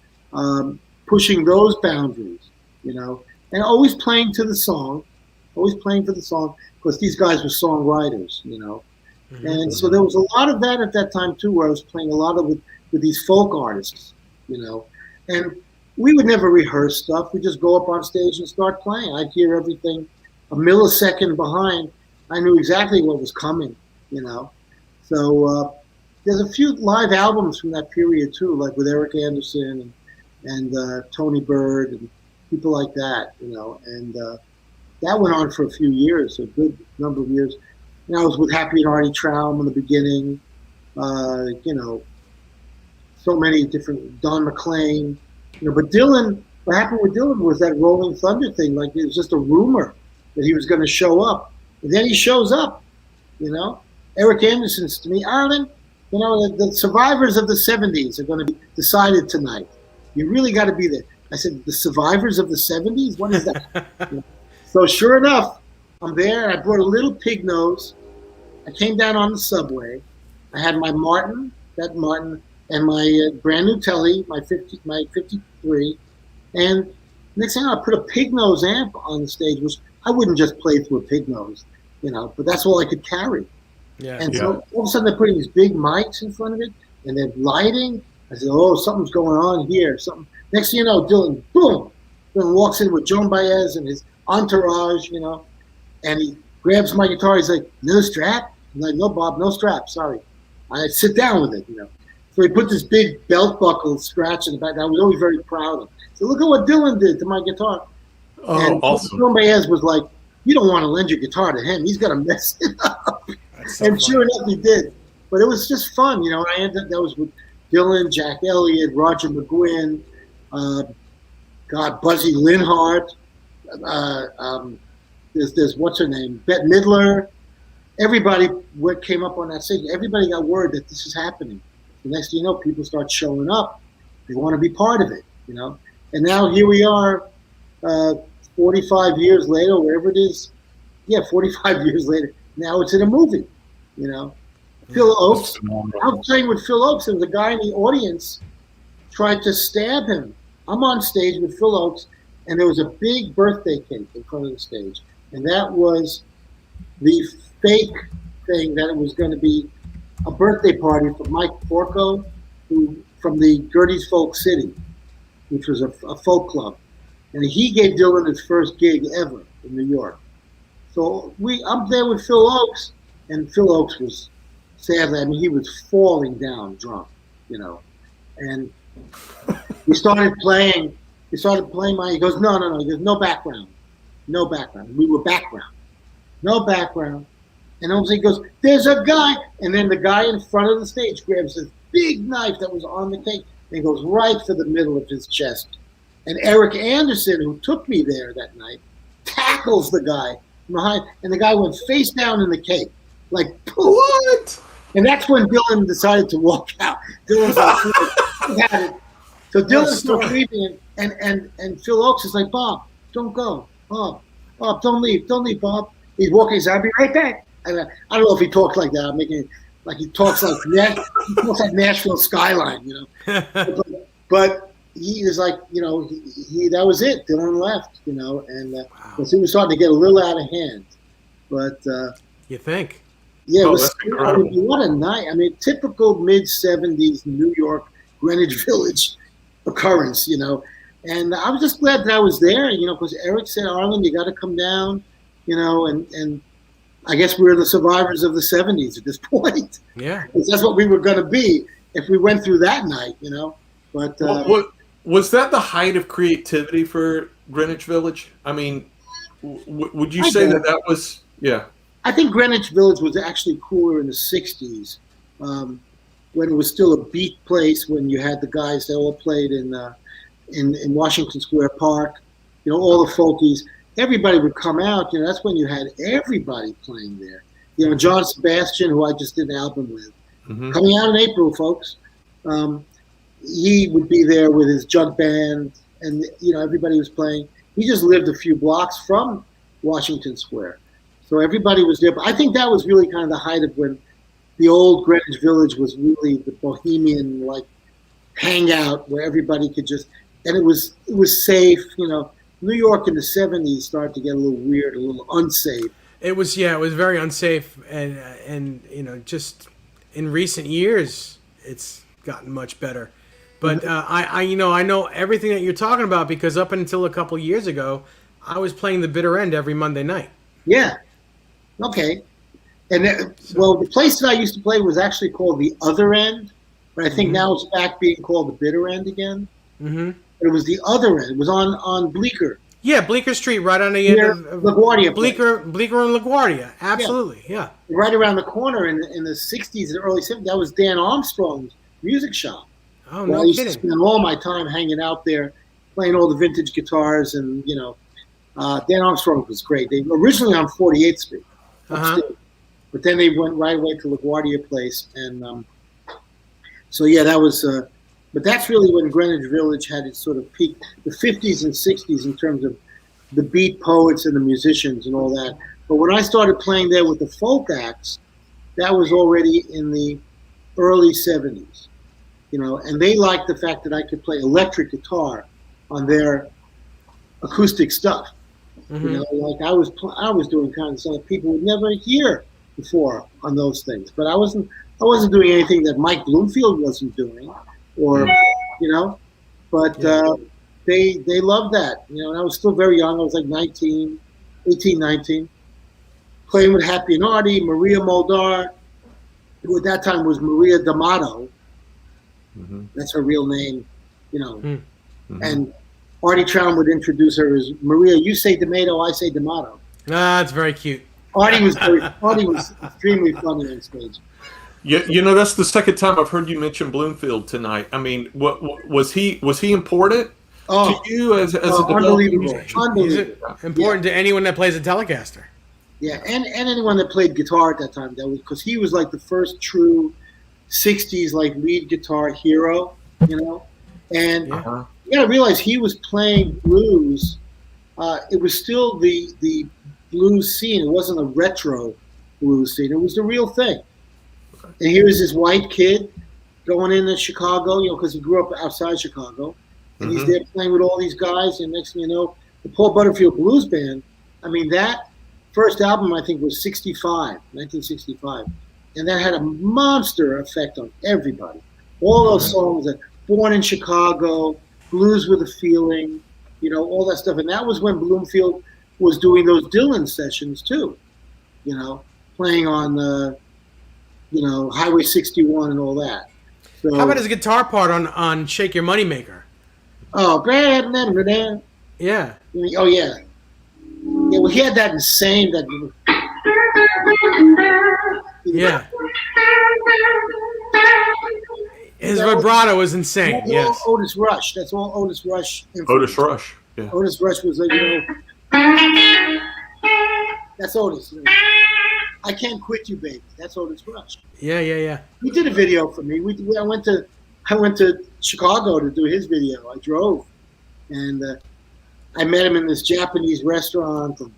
S4: pushing those boundaries, and always playing to the song, because these guys were songwriters, And so there was a lot of that at that time too, where I was playing a lot of with these folk artists, and we would never rehearse stuff. We just go up on stage and start playing. I'd hear everything a millisecond behind. I knew exactly what was coming, So there's a few live albums from that period too, like with Eric Anderson and Tony Bird and people like that, And that went on for a few years, a good number of years. And I was with Happy and Artie Traum in the beginning. So many different Don McLean. But Dylan, what happened with Dylan was that Rolling Thunder thing. Like it was just a rumor that he was going to show up, and then he shows up. Eric Anderson's to me, Arlen. The survivors of the '70s are going to be decided tonight. You really got to be there. I said, the survivors of the '70s? What is that? So sure enough, I'm there. I brought a little pig nose. I came down on the subway. I had my Martin, and my brand new Telly, my 53. And next thing I put a pig nose amp on the stage, which I wouldn't just play through a pig nose, but that's all I could carry.
S2: Yeah.
S4: And so all of a sudden they're putting these big mics in front of it, and they're lighting. I said, oh, something's going on here. Something. Next thing you know, Dylan, boom, Dylan walks in with Joan Baez and his entourage, and he grabs my guitar. He's like, no strap? I'm like, no, Bob, no strap. Sorry. I sit down with it, So he put this big belt buckle scratch in the back. I was always very proud of. So look at what Dylan did to my guitar.
S3: Oh,
S4: and
S3: awesome.
S4: Joan Baez was like, you don't want to lend your guitar to him. He's going to mess it up.
S2: So
S4: and sure enough, he did. But it was just fun, I ended up, that was with Dylan, Jack Elliott, Roger McGuinn, Buzzy Linhart. There's what's her name, Bette Midler. Everybody came up on that stage. Everybody got word that this is happening. The next thing you know, people start showing up. They want to be part of it, And now here we are, 45 years later, wherever it is. Yeah, 45 years later. Now it's in a movie, Phil Oakes. I was playing with Phil Oakes, and the guy in the audience tried to stab him. I'm on stage with Phil Oakes, and there was a big birthday cake in front of the stage. And that was the fake thing that it was going to be a birthday party for Mike Porco, from the Gertie's Folk City, which was a folk club. And he gave Dylan his first gig ever in New York. So I'm there with Phil Oakes, and Phil Oakes was, sadly, he was falling down drunk, And we started playing. He goes, no. He goes, no background. We were background. No background. And all of a sudden he goes, there's a guy. And then the guy in front of the stage grabs this big knife that was on the cake and goes right for the middle of his chest. And Eric Anderson, who took me there that night, tackles the guy behind, and the guy went face down in the cake. Like, poof.
S3: What?
S4: And that's when Dylan decided to walk out. Dylan's like, he had it. So Dylan's still leaving, and Phil Oakes is like, Bob, don't go. Bob, don't leave, Bob. He's walking, he's like, I'll be right back. I don't know if he talks like that. I'm making it like he talks like Nashville skyline, but he was like, he that was it. Dylan left, and because he was starting to get a little out of hand. But
S2: you think?
S4: Yeah, it was,
S3: that's incredible.
S4: What a night. Typical mid-'70s New York, Greenwich Village occurrence, And I was just glad that I was there, because Eric said, Arlen, you got to come down, and I guess we're the survivors of the '70s at this point.
S2: Yeah.
S4: That's what we were going to be if we went through that night, But
S3: was that the height of creativity for Greenwich Village? Would you say that was, yeah?
S4: I think Greenwich Village was actually cooler in the '60s, when it was still a beat place, when you had the guys that all played in Washington Square Park, all the folkies. Everybody would come out. That's when you had everybody playing there. John Sebastian, who I just did an album with, coming out in April, folks. He would be there with his jug band, and everybody was playing. He just lived a few blocks from Washington Square, so everybody was there. But I think that was really kind of the height of when the old Greenwich Village was really the bohemian hangout where everybody could just, and it was safe. New York in the '70s started to get a little weird, a little unsafe.
S2: It was very unsafe, and just in recent years, it's gotten much better. But I know everything that you're talking about, because up until a couple years ago, I was playing the Bitter End every Monday night.
S4: Yeah. Okay. And the place that I used to play was actually called the Other End, but I think now it's back being called the Bitter End again.
S2: Mm-hmm.
S4: But it was the Other End. It was on Bleecker.
S2: Yeah, Bleecker Street, right on the end
S4: Near
S2: of
S4: LaGuardia
S2: Bleecker and LaGuardia. Absolutely, yeah.
S4: Right around the corner in the 60s and early 70s, that was Dan Armstrong's music shop.
S2: Oh,
S4: Well,
S2: no
S4: I used
S2: kidding.
S4: to spend all my time hanging out there, playing all the vintage guitars, and Dan Armstrong was great. They originally on 48th Street, upstairs, but then they went right away to LaGuardia Place, and so yeah, that was. But that's really when Greenwich Village had its sort of peak, the 50s and 60s in terms of the beat poets and the musicians and all that. But when I started playing there with the folk acts, that was already in the early 70s, and they liked the fact that I could play electric guitar on their acoustic stuff. Like I was doing kind of stuff that people would never hear before on those things. But I wasn't doing anything that Mike Bloomfield wasn't doing, or but they loved that. And I was still very young. I was like 19, playing with Happy and Artie, Maria Moldar, who at that time was Maria D'Amato. That's her real name, and Artie Trown would introduce her as Maria. You say tomato, I say D'Amato.
S2: Ah, that's very cute.
S4: Artie was extremely funny on stage.
S3: Yeah, that's the second time I've heard you mention Bloomfield tonight. I mean, what was he important to you as a
S4: unbelievable,
S3: musician?
S4: unbelievable.
S2: Important to anyone that plays a Telecaster.
S4: Yeah, and anyone that played guitar at that time, that was because he was like the first true 60s like lead guitar hero, and you gotta realize he was playing blues. It was still the blues scene. It wasn't a retro blues scene. It was the real thing. And here's this white kid going into Chicago, because he grew up outside Chicago, and he's there playing with all these guys. And next thing you know, the Paul Butterfield Blues Band. I mean, that first album I think was 1965, and that had a monster effect on everybody. All those songs that Born in Chicago, Blues with a Feeling, all that stuff. And that was when Bloomfield was doing those Dylan sessions too, playing on Highway 61 and all that. So,
S2: how about his guitar part on Shake Your Moneymaker?
S4: Oh,
S2: Yeah.
S4: Oh, yeah. Yeah, well, he had that insane,
S2: Yeah. His vibrato was insane, yes.
S4: Otis Rush. That's all Otis Rush.
S3: Otis Rush. Yeah.
S4: Otis Rush was that's Otis. I Can't Quit You, Baby. That's Otis Rush.
S2: Yeah.
S4: He did a video for me. I went to Chicago to do his video. I drove, and I met him in this Japanese restaurant. And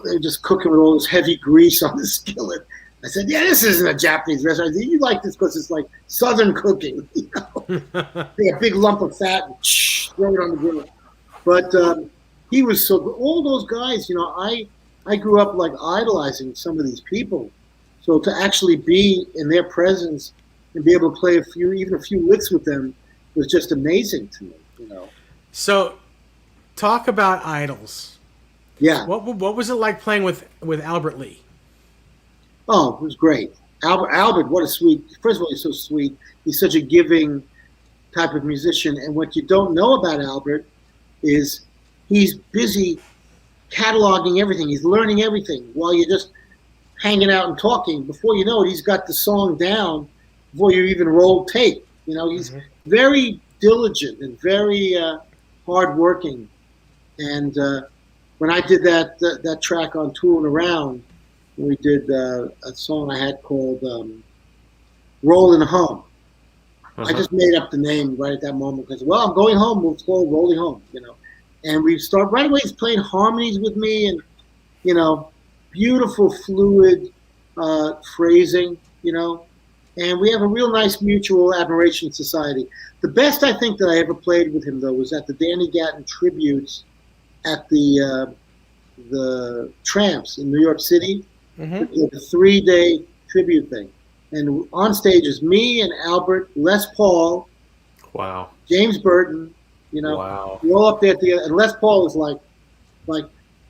S4: they were just cooking with all this heavy grease on the skillet. I said, "Yeah, this isn't a Japanese restaurant. I said, you like this because it's like Southern cooking, Take a big lump of fat and throw it on the grill." But he was so good. All those guys, I grew up like idolizing some of these people. So to actually be in their presence and be able to play even a few licks with them was just amazing to me,
S2: So, talk about idols.
S4: Yeah.
S2: What was it like playing with Albert Lee?
S4: Oh, it was great. Albert, what a sweet. First of all, he's so sweet. He's such a giving type of musician. And what you don't know about Albert is he's busy cataloging everything. He's learning everything while you're just hanging out and talking. Before you know it, he's got the song down before you even roll tape. He's very diligent and very hardworking. And when I did that track on Tooling Around, we did a song I had called Rolling Home. I just made up the name right at that moment because, I'm going home. It's called Rolling Home, And we start right away. He's playing harmonies with me, and beautiful fluid phrasing, And we have a real nice mutual admiration society. The best I think that I ever played with him though was at the Danny Gatton tributes at the Tramps in New York City. The 3-day tribute thing, and on stage is me and Albert, Les Paul,
S3: wow,
S4: James Burton.
S3: Wow.
S4: We're all up there together. And Les Paul was like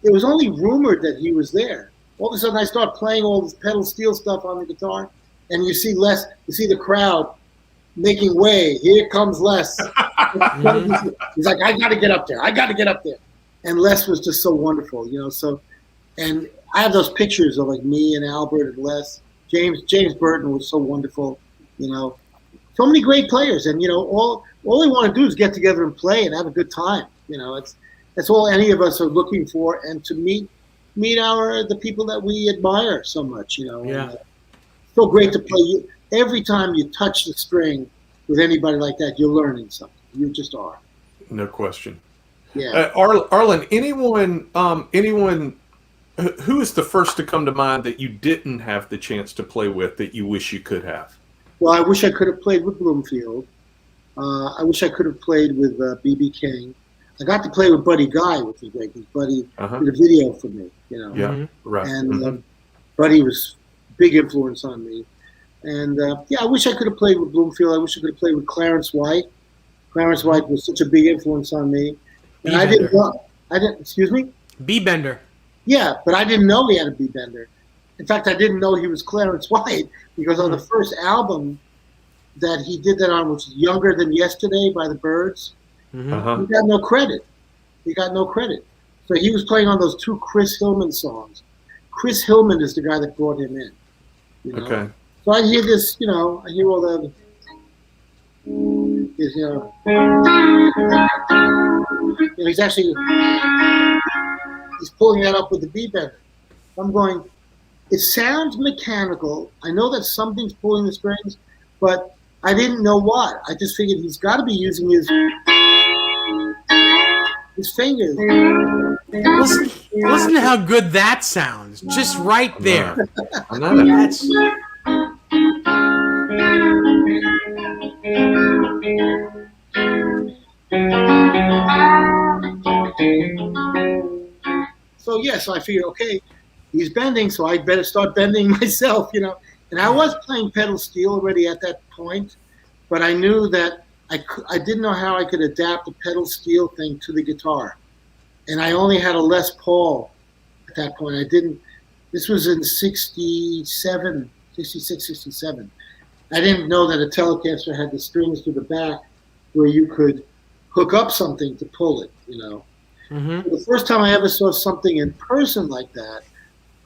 S4: it was only rumored that he was there. All of a sudden I start playing all this pedal steel stuff on the guitar, and you see the crowd making way. Here comes Les. He's like, I got to get up there. and Les was just so wonderful, So, and I have those pictures of like me and Albert and Les. James Burton was so wonderful, So many great players, and all they want to do is get together and play and have a good time. That's all any of us are looking for, and to meet the people that we admire so much.
S2: Yeah.
S4: So great to play. Every time you touch the string with anybody like that, you're learning something. You just are.
S3: No question.
S4: Yeah.
S3: Arlen, anyone who is the first to come to mind that you didn't have the chance to play with that you wish you could have?
S4: Well, I wish I could have played with Bloomfield. I wish I could have played with B.B. King. I got to play with Buddy Guy, which was great, because Buddy did a video for me,
S3: Yeah, right.
S4: And Buddy was a big influence on me. And, I wish I could have played with Bloomfield. I wish I could have played with Clarence White. Clarence White was such a big influence on me. And excuse me?
S2: B-Bender.
S4: Yeah, but I didn't know he had a B-Bender. In fact, I didn't know he was Clarence White, because on the first album that he did that on, which is Younger Than Yesterday by the Byrds, he got no credit. So he was playing on those two Chris Hillman songs. Chris Hillman is the guy that brought him in.
S3: Okay.
S4: So I hear this, I hear all the, he's pulling that up with the B-Bender. I'm going, it sounds mechanical. I know that something's pulling the strings, but I didn't know what. I just figured he's got to be using his fingers.
S2: Listen to how good that sounds. Just right there.
S3: I know that.
S4: So I figured, okay, he's bending, so I better start bending myself, And I was playing pedal steel already at that point, but I knew that I didn't know how I could adapt the pedal steel thing to the guitar. And I only had a Les Paul at that point. This was in 66, 67. I didn't know that a Telecaster had the strings to the back where you could hook up something to pull it, The first time I ever saw something in person like that,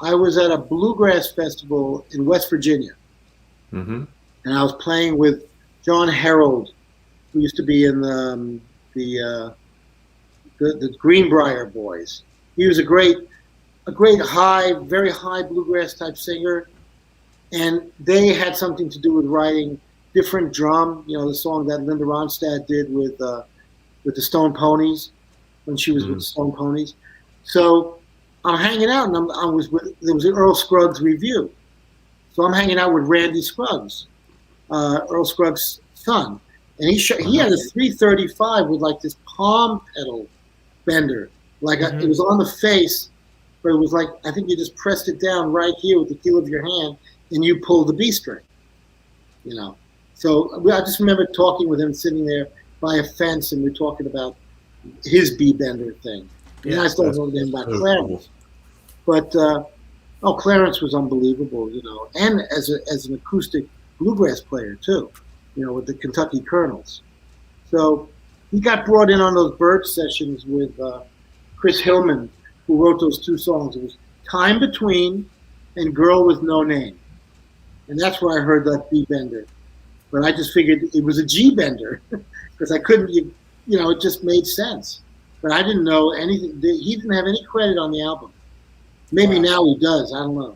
S4: I was at a bluegrass festival in West Virginia. And I was playing with John Harold, who used to be in the Greenbrier Boys. He was a great high, very high bluegrass type singer, and they had something to do with writing different drum. The song that Linda Ronstadt did with the Stone Ponies when she was with the Stone Ponies. So I'm hanging out, and there was an Earl Scruggs review. So I'm hanging out with Randy Scruggs, Earl Scruggs' son. And he had a 335 with like this palm pedal bender. It was on the face, but it was like, I think you just pressed it down right here with the heel of your hand and you pulled the B string, So I just remember talking with him, sitting there by a fence, and we're talking about his B bender thing. And I started talking to him about Clarence. But, Clarence was unbelievable, and as an acoustic bluegrass player too, with the Kentucky Colonels. So he got brought in on those Bird sessions with Chris Hillman, who wrote those two songs. It was Time Between and Girl With No Name. And that's where I heard that B bender. But I just figured it was a G bender because I couldn't, it just made sense. But I didn't know anything. He didn't have any credit on the album. Maybe now he does. I don't know.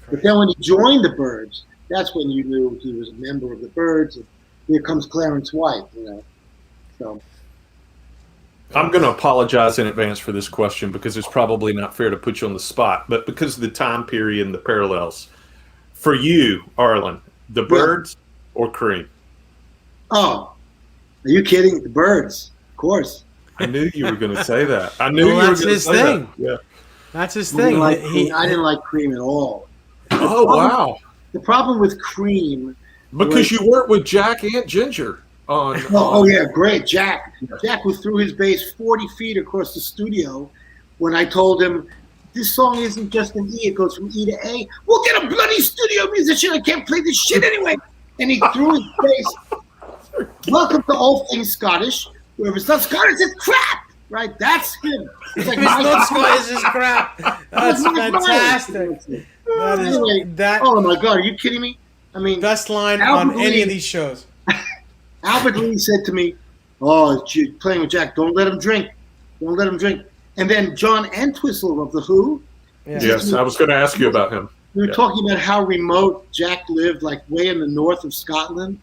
S4: But then when he joined the Byrds, that's when you knew he was a member of the Byrds. And here comes Clarence White, So
S3: I'm going to apologize in advance for this question because it's probably not fair to put you on the spot, but because of the time period and the parallels. For you, Arlen, the Byrds or Cream?
S4: Oh, are you kidding? The Byrds, of course.
S3: I knew you were going to say that. I knew you were going to say
S2: thing.
S3: that. Yeah.
S2: That's his thing.
S4: I didn't like Cream at all.
S3: Oh, wow.
S4: The problem with Cream...
S3: Because you worked with Jack and Ginger on...
S4: Oh, yeah, great. Jack who threw his bass 40 feet across the studio when I told him, this song isn't just an E, it goes from E to A. We'll get a bloody studio musician. I can't play this shit anyway. And he threw his bass. Welcome to All Things Scottish. Where if it's not Scottish, it's crap. right? That's him. It's like
S2: Kuznetsova is just crap. That's fantastic. That is that.
S4: Oh my God, are you kidding me? I mean,
S2: best line
S4: Albert
S2: on any
S4: Lee-
S2: of these shows.
S4: Albert Lee said to me, "Oh, playing with Jack, don't let him drink. Don't let him drink." And then John Entwistle of The Who.
S2: Yeah.
S3: Yes, I was going to ask you about him.
S4: We were talking about how remote Jack lived, like way in the north of Scotland.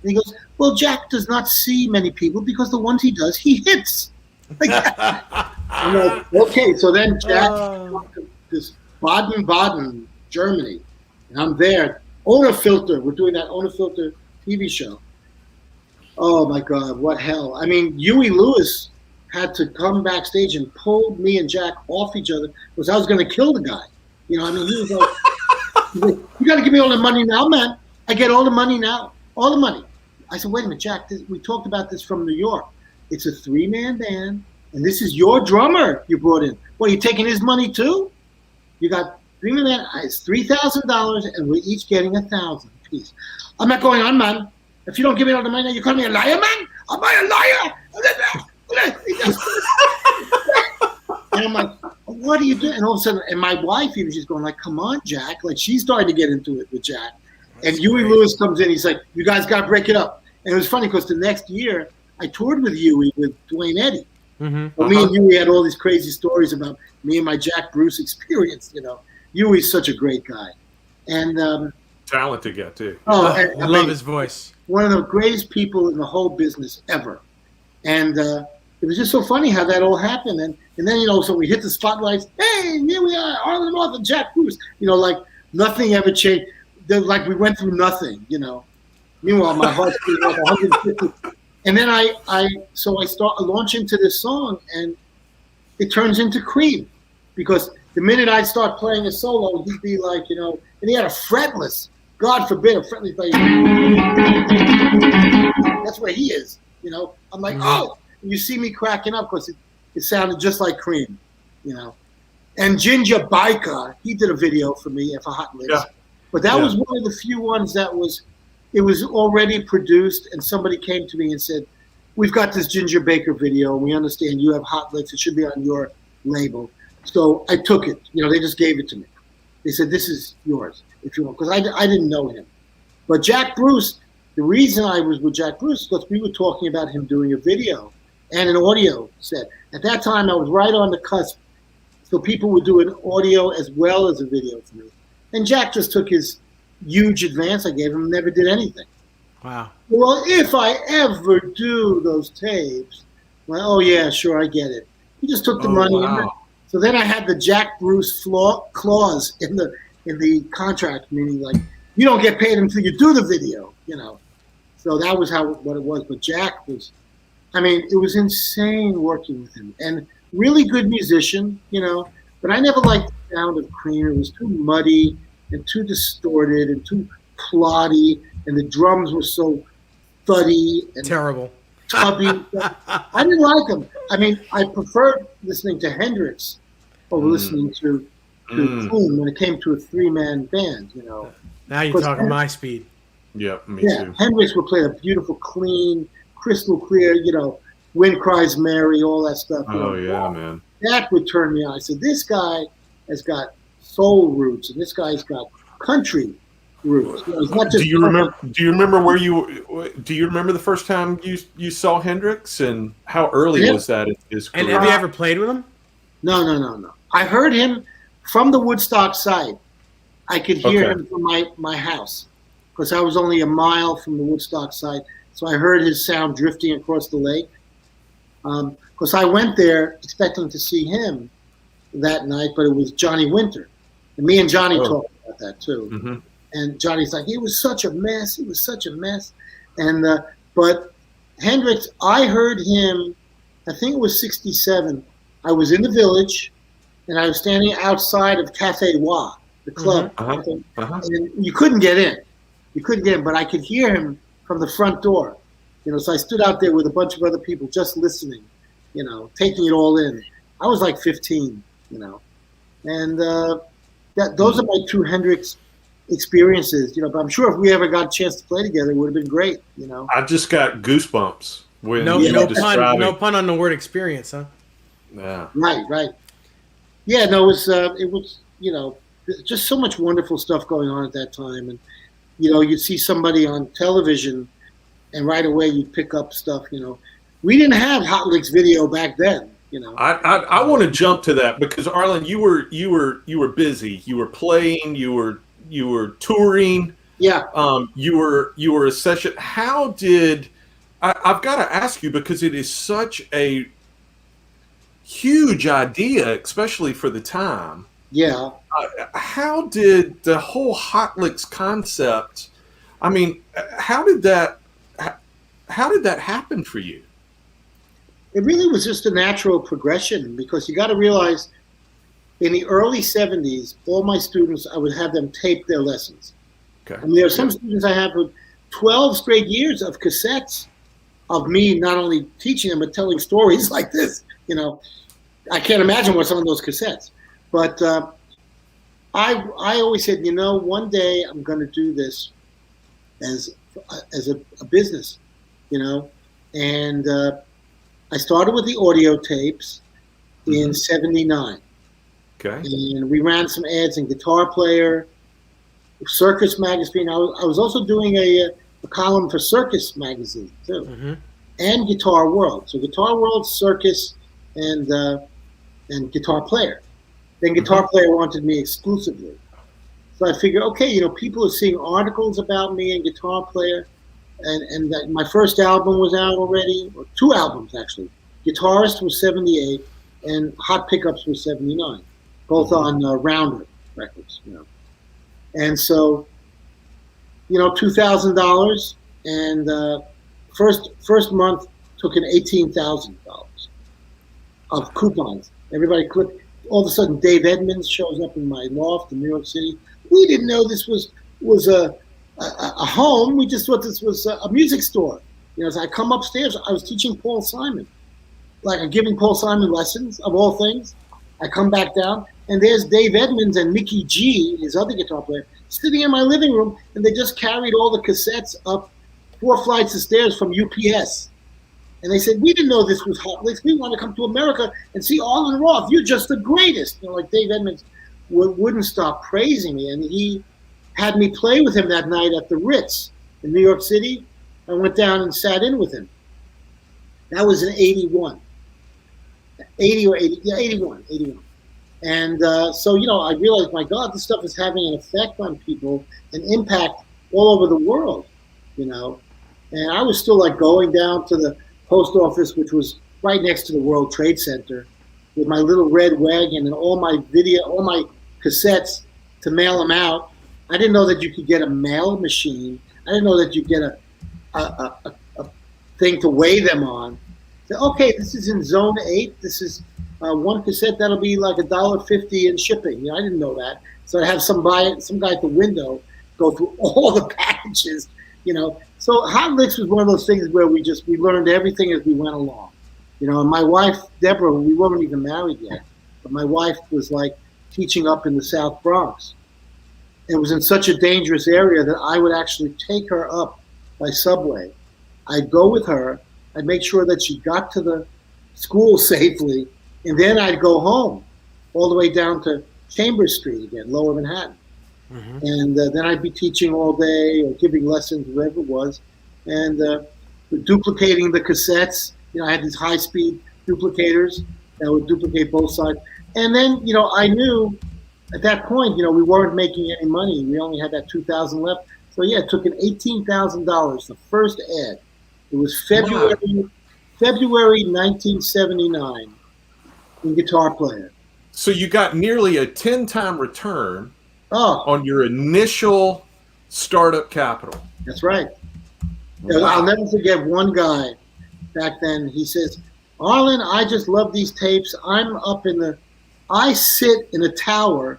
S4: And he goes, "Well, Jack does not see many people because the ones he does, he hits." Like, I'm like, okay, so then Jack comes to this Baden-Baden, Germany, and I'm there. Owner Filter, we're doing that Owner Filter TV show. Oh my God, what hell! I mean, Huey Lewis had to come backstage and pull me and Jack off each other because I was going to kill the guy. You know, I mean, he was like, "You got to give me all the money now, man. I get all the money now, all the money." I said, "Wait a minute, Jack. We talked about this from New York. It's a 3-man band, and this is your drummer you brought in. What, are you taking his money too? You got 3-man band. It's $3,000, and we're each getting $1,000 apiece. I'm not going on, man. If you don't give me all the money, you call me a liar, man? Am I a liar?" And I'm like, "What are you doing?" And all of a sudden, and my wife even, she's going like, "Come on, Jack." Like, she's starting to get into it with Jack. And Huey Lewis comes in. He's like, "You guys got to break it up." And it was funny because the next year, I toured with Huey with Dwayne Eddy.
S2: Mm-hmm.
S4: Well, me and Huey had all these crazy stories about me and my Jack Bruce experience. You know, Huey's such a great guy. And
S3: Talented guy, too.
S2: I love his voice.
S4: One of the greatest people in the whole business ever. And it was just so funny how that all happened. And then, you know, so we hit the spotlights. Hey, here we are, Arlen Roth and Jack Bruce. You know, like nothing ever changed. Like we went through nothing, you know. Meanwhile, my heart's beating like 150. And then I launch into this song, and it turns into Cream. Because the minute I'd start playing a solo, he'd be like, you know, and he had a fretless, God forbid, a fretless, like, that's where he is, you know. I'm like, oh, and you see me cracking up because it sounded just like Cream, you know. And Ginger Biker, he did a video for me for Hot Licks.
S3: Yeah.
S4: But that was one of the few ones that was already produced, and somebody came to me and said, "We've got this Ginger Baker video, and we understand you have Hot Licks. It should be on your label." So I took it. You know, they just gave it to me. They said, "This is yours if you want," because I didn't know him. But Jack Bruce, the reason I was with Jack Bruce is because we were talking about him doing a video and an audio set. At that time, I was right on the cusp, so people would do an audio as well as a video for me. And Jack just took his huge advance I gave him and never did anything.
S2: Wow.
S4: Well, if I ever do those tapes, well, oh yeah, sure, I get it. He just took the money.
S3: Wow.
S4: So then I had the Jack Bruce clause in the contract, meaning like you don't get paid until you do the video, you know. So that was what it was. But Jack was, I mean, it was insane working with him, and really good musician, you know. But I never liked the sound of Cream. It was too muddy and too distorted and too plotty, and the drums were so thuddy and
S2: terrible,
S4: tubby. I didn't like them. I mean, I preferred listening to Hendrix over listening to Cream when it came to a 3-man band, you know.
S2: Now you're talking my speed.
S3: Yeah, me too.
S4: Hendrix would play a beautiful, clean, crystal clear, you know, Wind Cries Mary, all that stuff.
S3: Oh, yeah, man.
S4: That would turn me on. I said, this guy has got soul roots, and this guy's got country roots. You know, he's not just
S3: Do you remember the first time you saw Hendrix, and how early was that in his career?
S2: And have you ever played with him?
S4: No. I heard him from the Woodstock side. I could hear him from my house because I was only a mile from the Woodstock side. So I heard his sound drifting across the lake. Because I went there expecting to see him that night, but it was Johnny Winter. And me and Johnny talked about that too. Mm-hmm. And Johnny's like, "It was such a mess. It was such a mess." And but Hendrix, I heard him, I think it was 67. I was in the Village, and I was standing outside of Cafe Wa, the club. And you couldn't get in. But I could hear him from the front door. You know, so I stood out there with a bunch of other people just listening, you know, taking it all in. I was like 15, you know. And those are my two Hendrix experiences, you know. But I'm sure if we ever got a chance to play together, it would have been great, you know.
S3: I just got goosebumps when
S2: no
S3: you
S2: pun on the word experience, huh?
S3: Yeah.
S4: Right. Yeah, no, it was, just so much wonderful stuff going on at that time. And, you'd see somebody on television and right away you'd pick up stuff, We didn't have Hot Licks video back then,
S3: I want to jump to that because Arlen, you were busy. You were playing. You were touring.
S4: Yeah.
S3: You were a session. How did I've got to ask you because it is such a huge idea, especially for the time.
S4: Yeah.
S3: How did the whole Hot Licks concept? I mean, how did that happen for you?
S4: It really was just a natural progression because you got to realize in the early 70s, all my students, I would have them tape their lessons.
S3: Okay.
S4: I mean, there are some students I have with 12 straight years of cassettes of me not only teaching them, but telling stories like this. I can't imagine what's on those cassettes. But I always said, one day I'm going to do this as a business, and I started with the audio tapes in '79.
S3: Okay.
S4: And we ran some ads in Guitar Player, Circus Magazine. I was also doing a column for Circus Magazine too, and Guitar World. So Guitar World, Circus, and Guitar Player. Then Guitar Player wanted me exclusively. So I figured, okay, people are seeing articles about me and Guitar Player, and that my first album was out already, or 2 albums actually. Guitarist was '78, and Hot Pickups was '79, both on Rounder Records. And so, $2,000, and first month took in $18,000 of coupons. Everybody clicked. All of a sudden, Dave Edmonds shows up in my loft in New York City. We didn't know this was a home. We just thought this was a music store. As I come upstairs, I was teaching Paul Simon, like I'm giving Paul Simon lessons of all things. I come back down, and there's Dave Edmonds and Mickey G, his other guitar player, sitting in my living room, and they just carried all the cassettes up 4 flights of stairs from UPS. And they said, we didn't know this was Hot Licks. We want to come to America and see Arlen Roth. You're just the greatest. Like Dave Edmonds wouldn't stop praising me. And he had me play with him that night at the Ritz in New York City. I went down and sat in with him. That was in 81. 80 or 80, yeah, 81. And so, I realized, my God, this stuff is having an effect on people, an impact all over the world, And I was still like going down to the post office, which was right next to the World Trade Center, with my little red wagon and all my cassettes to mail them out. I didn't know that you could get a mail machine. I didn't know that you get a thing to weigh them on. So, okay, this is in Zone 8. This is one cassette that'll be like $1.50 in shipping. I didn't know that. So I'd have some guy at the window go through all the packages. So Hot Licks was one of those things where we learned everything as we went along. And my wife, Deborah, we weren't even married yet, but my wife was like teaching up in the South Bronx. It was in such a dangerous area that I would actually take her up by subway. I'd go with her. I'd make sure that she got to the school safely, and then I'd go home all the way down to Chambers Street again, Lower Manhattan. And then I'd be teaching all day or giving lessons, whatever it was, and duplicating the cassettes. I had these high-speed duplicators that would duplicate both sides. And then, I knew at that point, we weren't making any money. We only had that $2,000 left. So, yeah, it took in $18,000, the first ad. It was February 1979 in Guitar Player.
S3: So you got nearly a 10-time return
S4: Oh,
S3: on your initial startup capital.
S4: that's right.
S3: Wow.
S4: I'll never forget one guy back then. He says, Arlen, I just love these tapes. I sit in a tower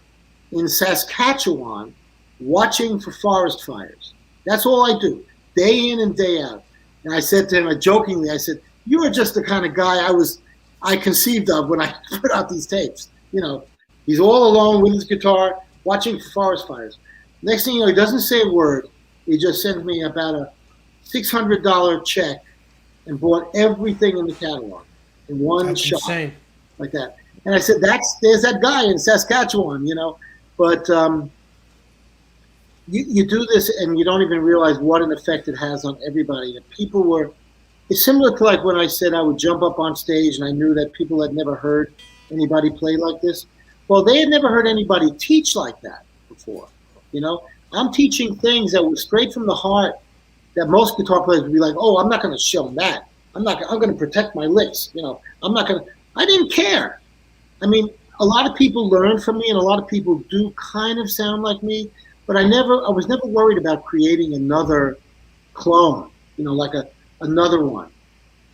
S4: in Saskatchewan watching for forest fires. That's all I do, day in and day out. And I said to him, jokingly, I said, you are just the kind of guy I conceived of when I put out these tapes. He's all alone with his guitar, watching for forest fires. Next thing you know, he doesn't say a word. He just sent me about a $600 check and bought everything in the catalog in one
S2: That's
S4: shot.
S2: insane.
S4: like that. And I said, there's that guy in Saskatchewan, you know. But you do this and you don't even realize what an effect it has on everybody. And people were, it's similar to like when I said I would jump up on stage and I knew that people had never heard anybody play like this. Well, they had never heard anybody teach like that before. You know, I'm teaching things that were straight from the heart that most guitar players would be like, oh, I'm not going to show them that. I'm going to protect my licks. You know, I didn't care. I mean, a lot of people learn from me and a lot of people do kind of sound like me, but I was never worried about creating another clone, you know, like another one.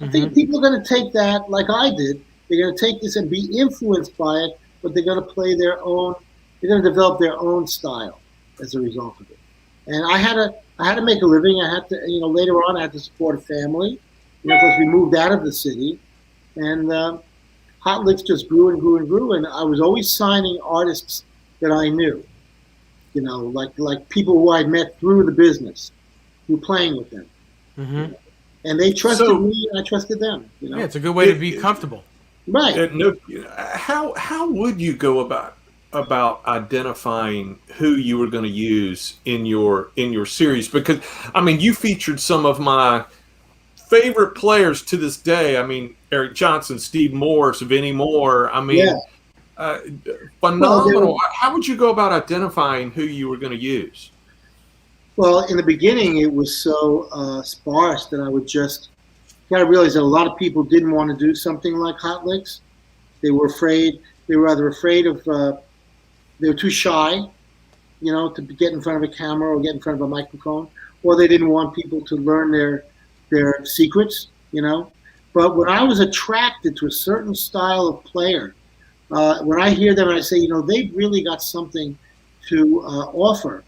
S4: I think people are going to take that like I did. They're going to take this and be influenced by it, but they're going to play their own, they're going to develop their own style as a result of it. And I had to make a living. I had to, you know, later on I had to support a family, you know, because we moved out of the city. And Hot Licks just grew and grew and grew. And I was always signing artists that I knew, you know, like people who I met through the business, through playing with them. And they trusted me and I trusted them. You know?
S2: Yeah, it's a good way to be comfortable.
S4: Right.
S3: How would you go about identifying who you were going to use in your series? Because I mean, you featured some of my favorite players to this day. I mean, Eric Johnson, Steve Morse, Vinnie Moore. I mean, phenomenal. Well, how would you go about identifying who you were going to use?
S4: Well, in the beginning, it was so sparse that I would just got to realize that a lot of people didn't want to do something like Hot Licks. They were afraid. They were either afraid of, they were too shy, you know, to get in front of a camera or get in front of a microphone, or they didn't want people to learn their secrets, you know. But when I was attracted to a certain style of player, when I hear them and I say, you know, they've really got something to offer,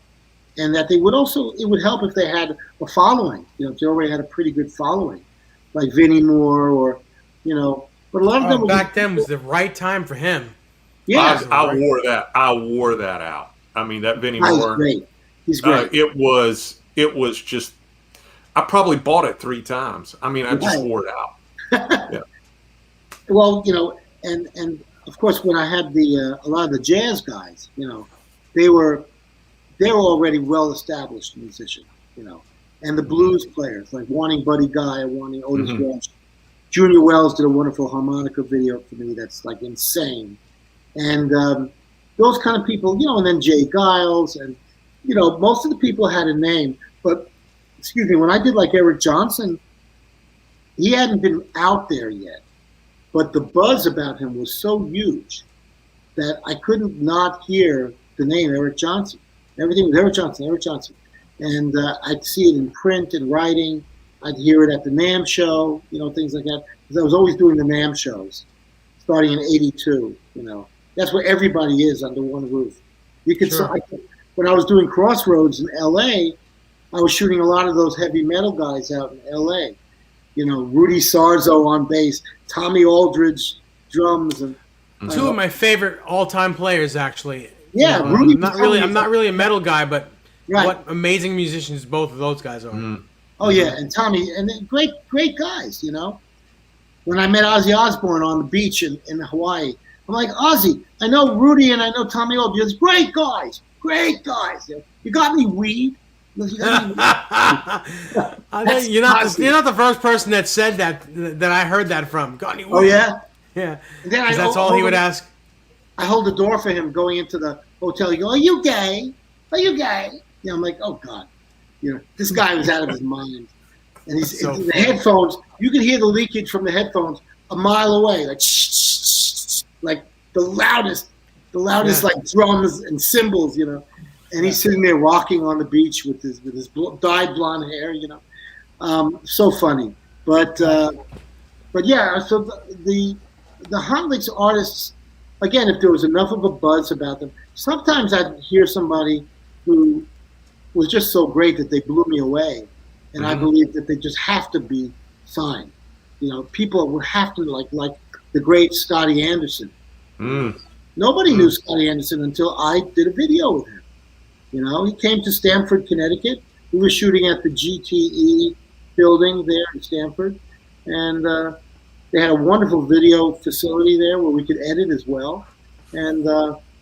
S4: and that they would also, it would help if they had a following, you know, if they already had a pretty good following, like Vinnie Moore or, you know, but a lot of them
S2: back then was the right time for him.
S4: Yeah,
S3: I wore that out. I mean, that Vinnie Moore.
S4: He's great. He's great.
S3: It was just. I probably bought it 3 times. I mean, I just wore it out. Yeah.
S4: Well, you know, and of course, when I had a lot of the jazz guys, you know, they were already well established musicians, you know, and the blues players like wanting Buddy Guy or wanting Otis Walsh. Junior Wells did a wonderful harmonica video for me that's like insane. And those kind of people, you know, and then Jay Giles and, you know, most of the people had a name. But, excuse me, when I did like Eric Johnson, he hadn't been out there yet. But the buzz about him was so huge that I couldn't not hear the name Eric Johnson. Everything was Eric Johnson, Eric Johnson. And I'd see it in print and writing. I'd hear it at the NAMM show, you know, things like that. Because I was always doing the NAMM shows, starting in '82, you know. That's where everybody is under one roof. You could when I was doing Crossroads in LA, I was shooting a lot of those heavy metal guys out in LA. You know, Rudy Sarzo on bass, Tommy Aldridge drums, and
S2: two of my favorite all-time players, actually.
S4: Yeah,
S2: Rudy. I'm not really a metal guy, but what amazing musicians both of those guys are.
S4: Oh yeah, and Tommy, and great guys. You know, when I met Ozzy Osbourne on the beach in Hawaii, I'm like, Ozzy, I know Rudy and I know Tommy Aldridge, great guys. You got any weed? You're
S2: not the first person that said that I heard that from. Got any weed?
S4: Oh yeah,
S2: yeah. That's all he would ask.
S4: I hold the door for him going into the hotel. He goes, "Are you gay? Are you gay?" You know, I'm like, "Oh God." You know, this guy was out of his mind, and he's so the headphones. You could hear the leakage from the headphones a mile away, like like the loudest, like drums and cymbals, you know. And he's sitting there rocking on the beach with his dyed blonde hair, you know. So funny, but yeah. So the Hot Licks artists, again, if there was enough of a buzz about them, sometimes I'd hear somebody who was just so great that they blew me away, and I believe that they just have to be signed. You know, people would have to like the great Scotty Anderson. Nobody knew Scotty Anderson until I did a video with him. You know, he came to Stamford, Connecticut. We were shooting at the GTE building there in Stamford, and They had a wonderful video facility there where we could edit as well. And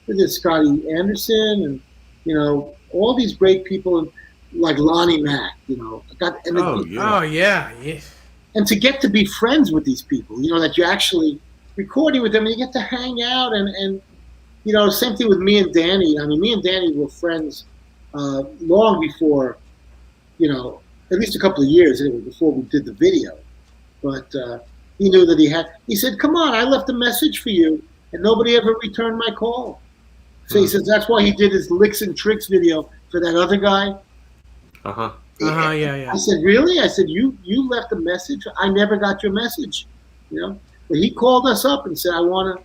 S4: we did Scotty Anderson and, all these great people like Lonnie Mack,
S2: Oh, yeah.
S4: And to get to be friends with these people, that you're actually recording with them and you get to hang out and same thing with me and Danny. I mean, me and Danny were friends long before, at least a couple of years anyway, before we did the video. But he knew that he said, come on, I left a message for you and nobody ever returned my call. So he says that's why he did his Licks and Tricks video for that other guy.
S2: Yeah.
S4: I said, really? I said, you left a message? I never got your message. But he called us up and said, I want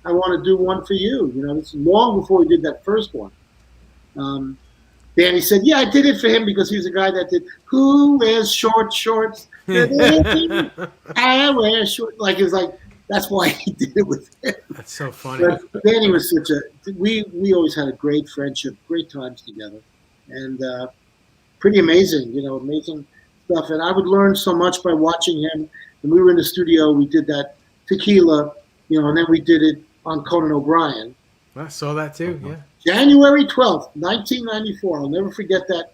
S4: to do one for you. This is long before we did that first one. Danny said, yeah, I did it for him because he's a guy that did Who Wears Short Shorts? I wear short. Like, it was like, that's why he did it with him.
S2: That's so funny.
S4: But Danny was we always had a great friendship, great times together. And pretty amazing, amazing stuff. And I would learn so much by watching him. When we were in the studio, we did that Tequila, and then we did it on Conan O'Brien.
S2: I saw that too, yeah.
S4: January 12th, 1994. I'll never forget that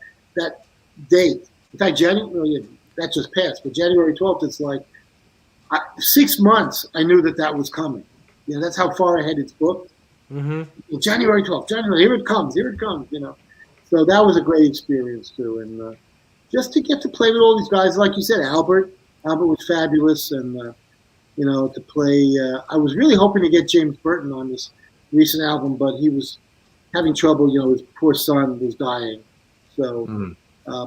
S4: date. In fact, that just passed, but January 12th, it's like 6 months I knew that was coming. That's how far ahead it's booked.
S2: Mm-hmm.
S4: Well, January 12th, here it comes. So that was a great experience too. And just to get to play with all these guys, like you said, Albert was fabulous. And, to play, I was really hoping to get James Burton on this recent album, but he was having trouble, his poor son was dying. So,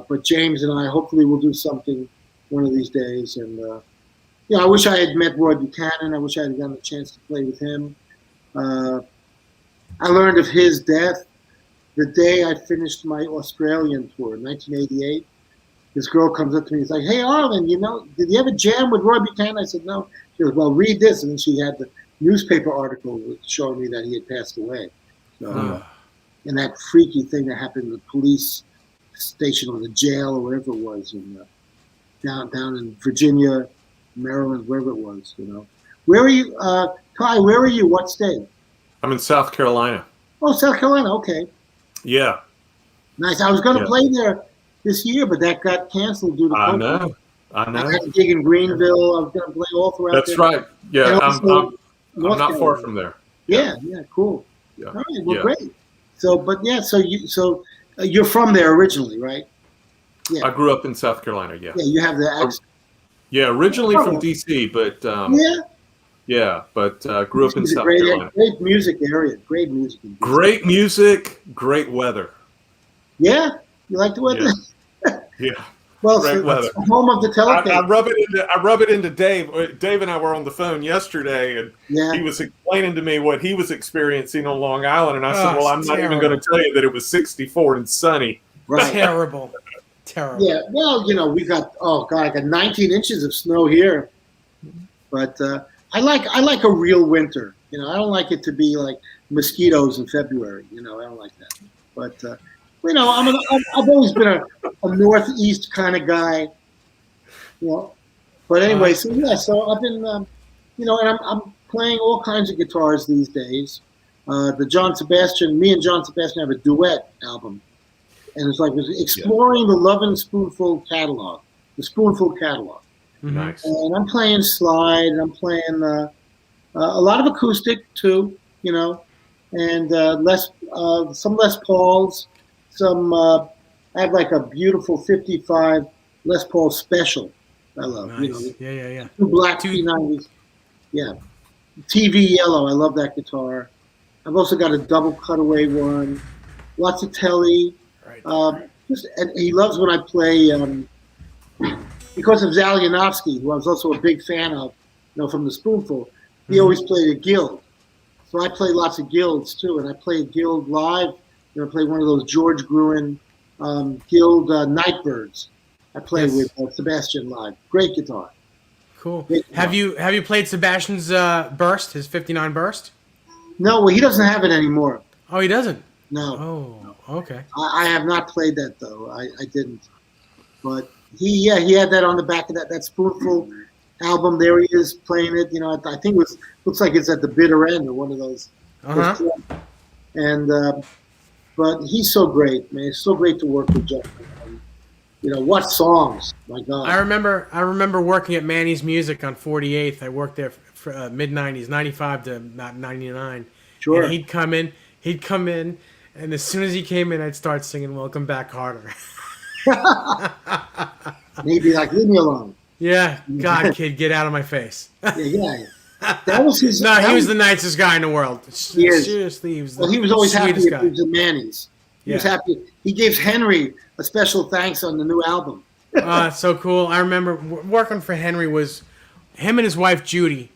S4: but James and I hopefully will do something one of these days. And, I wish I had met Roy Buchanan. I wish I had gotten a chance to play with him. I learned of his death the day I finished my Australian tour in 1988. This girl comes up to me and is like, hey, Arlen, did you ever jam with Roy Buchanan? I said, no. She goes, well, read this. And then she had the newspaper article showing me that he had passed away. So, and that freaky thing that happened in the police station or the jail or wherever it was, down in Virginia, Maryland, wherever it was, Where are you, Ty, where are you? What state?
S3: I'm in South Carolina.
S4: Oh, South Carolina, okay.
S3: Yeah.
S4: Nice. I was going to play there this year, but that got canceled due to COVID.
S3: I know.
S4: I had a gig in Greenville. I was going to play all throughout
S3: That's
S4: there.
S3: right. Yeah, I'm not
S4: Carolina.
S3: far from there.
S4: Yeah, cool.
S3: Yeah.
S4: All right, well, great. So, but yeah, so you're from there originally, right? Yeah.
S3: I grew up in South Carolina, yeah.
S4: Yeah, you have the accent.
S3: Yeah, originally from D.C., but grew up in South Carolina.
S4: Great music area. Great music.
S3: Great music, great weather.
S4: Yeah, you like the weather?
S3: Yeah.
S4: Well,
S3: great weather.
S4: It's the home of the telephone.
S3: I rub it into Dave. Dave and I were on the phone yesterday, and he was explaining to me what he was experieing on Long Island, and I said, "Well, I'm not even going to tell you that it was 64 and sunny."
S4: Right.
S2: Terrible.
S4: Yeah. Well, we got I got 19 inches of snow here, but I like a real winter. I don't like it to be like mosquitoes in February. I don't like that. But I've always been a northeast kind of guy. But anyway, so I've been and I'm playing all kinds of guitars these days. Me and John Sebastian have a duet album, and it's like exploring the Love and Spoonful catalog, the Spoonful catalog.
S3: Nice.
S4: And I'm playing slide, and I'm playing a lot of acoustic too, and some Les Pauls. I have like a beautiful 55 Les Paul special. I love.
S2: Nice. Yeah.
S4: Two black P90s. Yeah. TV yellow. I love that guitar. I've also got a double cutaway one. Lots of telly.
S2: Right.
S4: And he loves when I play because of Zalianovsky, who I was also a big fan of, from the Spoonful. He always played a guild. So I play lots of guilds too, and I play a guild live. I play one of those George Gruen Guild Nightbirds. I play with Sebastian live. Great guitar.
S2: Cool.
S4: Great guitar.
S2: Have you played Sebastian's Burst, his 59 Burst?
S4: No, well, he doesn't have it anymore.
S2: Oh, he doesn't?
S4: No.
S2: Oh, okay.
S4: I have not played that though. I didn't. But he had that on the back of that Spoonful album. There he is playing it. I think looks like it's at the bitter end or one of those. And but he's so great, man. It's so great to work with Jeff. What songs? My God.
S2: I remember working at Manny's Music on 48th. I worked there for mid 90s, 95 to about 99.
S4: Sure.
S2: And he'd come in, and as soon as he came in, I'd start singing "Welcome Back, Harder."
S4: And he'd be like, "Leave me alone."
S2: Yeah, God, kid, get out of my face.
S4: Yeah. That was his.
S2: No, he was the nicest guy in the world.
S4: He is.
S2: Seriously, he was.
S4: He was always happy if
S2: guy.
S4: he was at Manny's. He was happy. He gave Henry a special thanks on the new album.
S2: So cool. I remember working for Henry was him and his wife Judy.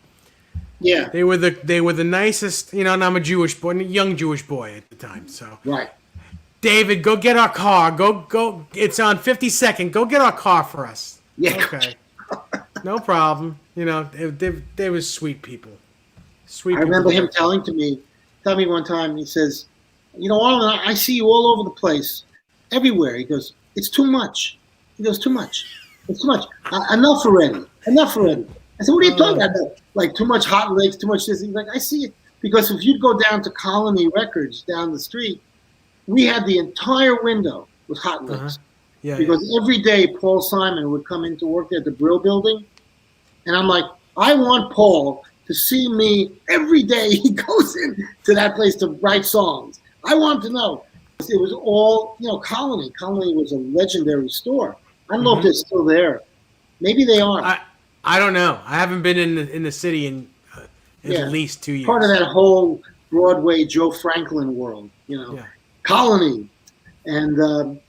S4: Yeah.
S2: They were the nicest, and I'm a Jewish boy, a young Jewish boy at the time. So
S4: right.
S2: David, go get our car. Go. It's on 52nd. Go get our car for us.
S4: Yeah.
S2: Okay. No problem. They were sweet people.
S4: I remember him telling me one time, he says, Arlen, I see you all over the place, everywhere. He goes, it's too much. He goes, too much. It's too much. Enough already. I said, what are you talking about? Like too much Hot Licks, too much this. He's like, I see it. Because if you'd go down to Colony Records down the street, we had the entire window with Hot Licks.
S2: Yeah.
S4: Because every day Paul Simon would come in to work there at the Brill Building. And I'm like, I want Paul to see me every day he goes in to that place to write songs. I want to know. It was all, Colony. Colony was a legendary store. I don't know if they're still there. Maybe they are.
S2: I don't know. I haven't been in the city in at least 2 years.
S4: Part of that whole Broadway Joe Franklin world, Colony. And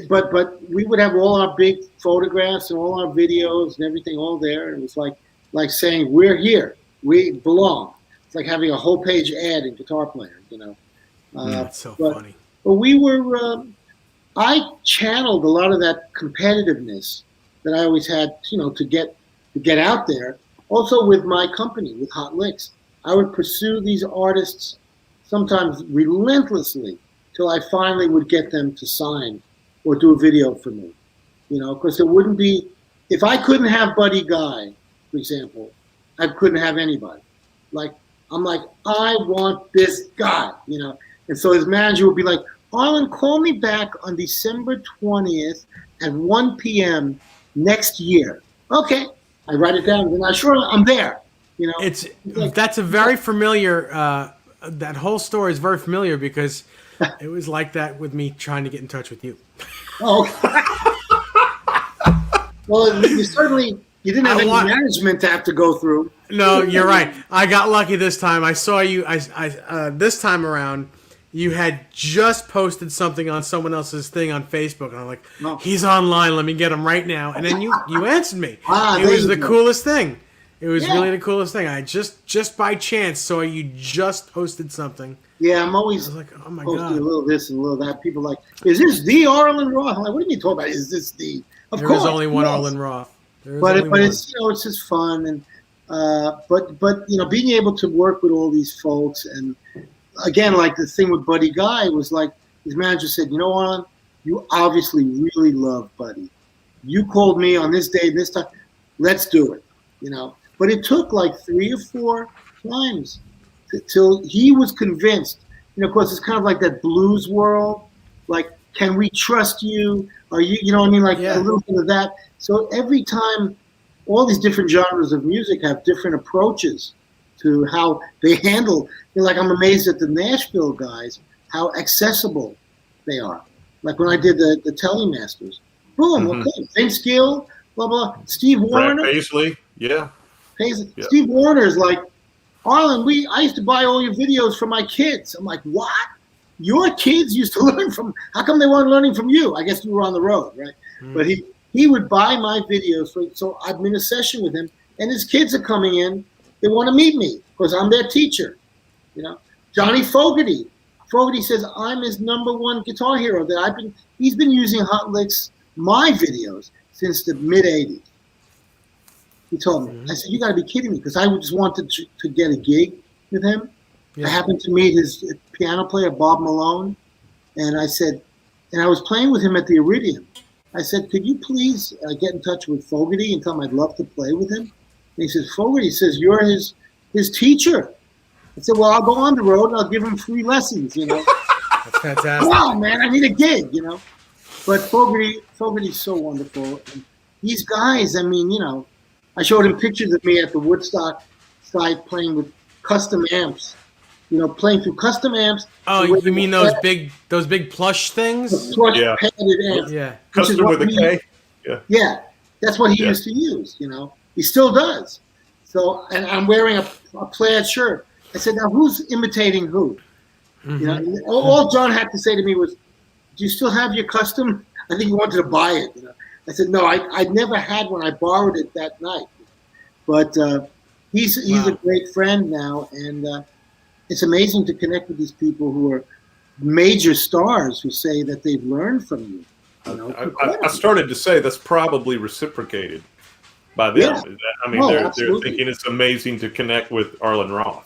S4: but we would have all our big photographs and all our videos and everything all there. And it was like saying, we're here. We belong. It's like having a whole page ad in Guitar Player,
S2: That's so funny.
S4: But we were, I channeled a lot of that competitiveness that I always had, to get out there. Also with my company, with Hot Licks, I would pursue these artists sometimes relentlessly till I finally would get them to sign or do a video for me. Because it wouldn't be, if I couldn't have Buddy Guy, for example, I couldn't have anybody. I'm like, I want this guy, And so his manager would be like, Arlen, call me back on December 20th at 1 p.m. next year. Okay. I write it down, and I'm there.
S2: That's a very familiar. That whole story is very familiar because it was like that with me trying to get in touch with you.
S4: Oh. Well, you didn't have any management to have to go through.
S2: No, you're right. I got lucky this time. I saw you. This time around, you had just posted something on someone else's thing on Facebook, and I'm like, he's online. Let me get him right now. And then you answered me. It was the coolest thing. It was really the coolest thing. I just by chance saw you just posted something.
S4: Yeah, I'm always
S2: like, oh my
S4: posting
S2: God.
S4: a little this and a little that. People are like, is this the Arlen Roth? I'm like, what are you talking about? Is this the? Of course,
S2: there's only one Arlen Roth.
S4: But it's it's just fun and but being able to work with all these folks and again like the thing with Buddy Guy was like his manager said, Arlen, you obviously really love Buddy. You called me on this day, this time, let's do it. But it took like 3 or 4 times till he was convinced. Of course, it's kind of like that blues world. Like, can we trust you? Are you, a little bit of that. So every time, all these different genres of music have different approaches to how they handle. I'm amazed at the Nashville guys, how accessible they are. Like when I did the Telemasters. Boom, okay, Vince Gill, blah, blah. Steve Warner.
S3: Paisley, yeah.
S4: Steve Warner's like, Arlen, I used to buy all your videos from my kids. I'm like, what? Your kids used to learn from, how come they weren't learning from you? I guess you were on the road, right? But he would buy my videos. So I'm in a session with him, and his kids are coming in. They want to meet me because I'm their teacher. Johnny Fogerty. Fogerty says I'm his #1 guitar hero. He's been using Hot Licks, my videos, since the mid-'80s. He told me. I said, you got to be kidding me, because I just wanted to get a gig with him. Yeah. I happened to meet his piano player, Bob Malone, and I said, and I was playing with him at the Iridium. I said, could you please get in touch with Fogerty and tell him I'd love to play with him? And he says, Fogerty says, you're his teacher. I said, well, I'll go on the road and I'll give him free lessons,
S2: That's fantastic.
S4: Wow, man, I need a gig, But Fogerty's so wonderful. And these guys, I mean, I showed him pictures of me at the Woodstock site playing with custom amps. Playing through custom amps.
S2: Oh, you mean those big plush things?
S4: The plush padded amps.
S2: Yeah.
S3: Custom with a K.
S4: Yeah, that's what he used to use. He still does. So, and I'm wearing a plaid shirt. I said, now who's imitating who? All John had to say to me was, do you still have your custom? I think he wanted to buy it. I said, no, I never had one. I borrowed it that night. But he's a great friend now, and it's amazing to connect with these people who are major stars who say that they've learned from you.
S3: I started to say that's probably reciprocated by them.
S4: Yeah.
S3: I mean, they're thinking it's amazing to connect with Arlen Roth.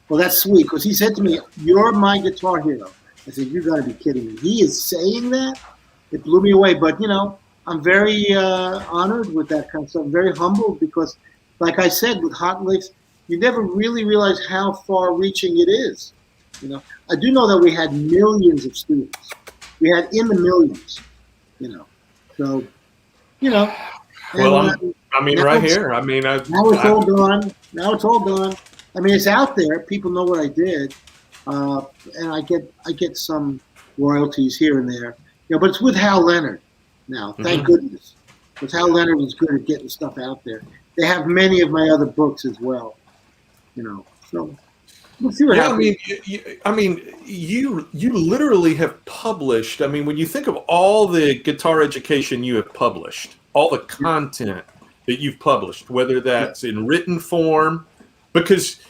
S4: Well, that's sweet, because he said to me, you're my guitar hero. I said, you got to be kidding me. He is saying that? It blew me away. But, I'm very honored with that kind of stuff. I'm very humbled because, like I said, with Hot Licks, you never really realize how far-reaching it is. I do know that we had millions of students. We had in the millions, So,
S3: Well, right here. I mean,
S4: now it's all gone. Now it's all gone. I mean, it's out there. People know what I did, and I get some royalties here and there. But it's with Hal Leonard now. Thank goodness, because Hal Leonard is good at getting stuff out there. They have many of my other books as well. So we'll see what happens.
S3: You literally have published. I mean, when you think of all the guitar education you have published, all the content that you've published, whether that's in written form, because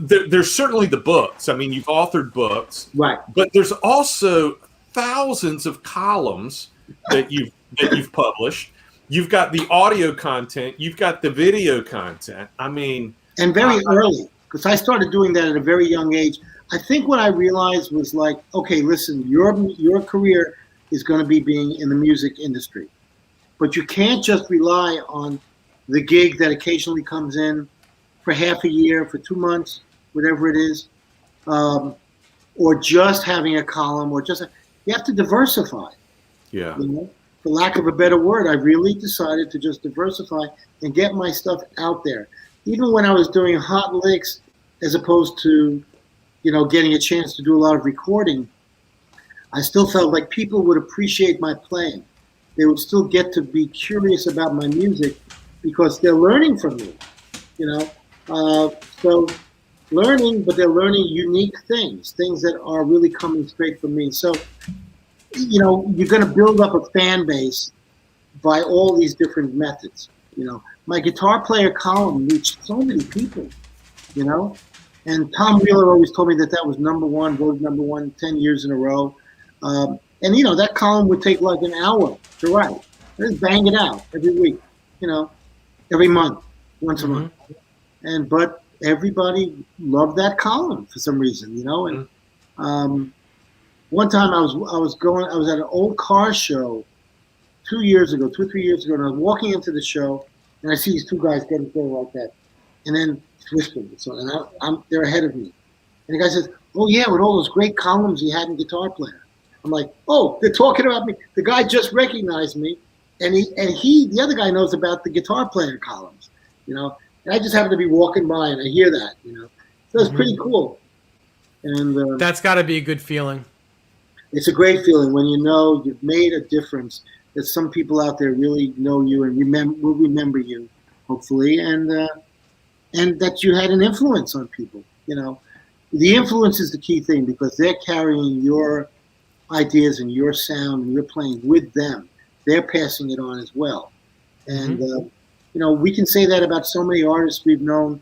S3: there's certainly the books. I mean, you've authored books,
S4: right?
S3: But there's also thousands of columns that you've published. You've got the audio content. You've got the video content.
S4: And very early, because I started doing that at a very young age. I think what I realized was like, okay, listen, your career is going to be being in the music industry, but you can't just rely on the gig that occasionally comes in for half a year, for 2 months, whatever it is, or just having a column, you have to diversify.
S3: Yeah.
S4: For lack of a better word, I really decided to just diversify and get my stuff out there. Even when I was doing Hot Licks, as opposed to, getting a chance to do a lot of recording, I still felt like people would appreciate my playing. They would still get to be curious about my music because they're learning from me, So learning, but they're learning unique things that are really coming straight from me. So, you're going to build up a fan base by all these different methods. My guitar player column reached so many people, and Tom Wheeler always told me that was voted number one 10 years in a row. And that column would take like an hour to write. Just bang it out every week, every month, once a month. But everybody loved that column for some reason, and one time I was at an old car show 2 or 3 years ago, and I was walking into the show, and I see these two guys getting together like that, and then whispering, and they're ahead of me, and the guy says, "Oh yeah, with all those great columns he had in Guitar Player." I'm like, "Oh, they're talking about me." The guy just recognized me, and the other guy knows about the Guitar Player columns, and I just happen to be walking by, and I hear that, so it's pretty cool, and
S2: that's got to be a good feeling.
S4: It's a great feeling when you've made a difference, that some people out there really know you and will remember you, hopefully, and that you had an influence on people. The influence is the key thing, because they're carrying your ideas and your sound and your playing with them. They're passing it on as well. And, we can say that about so many artists we've known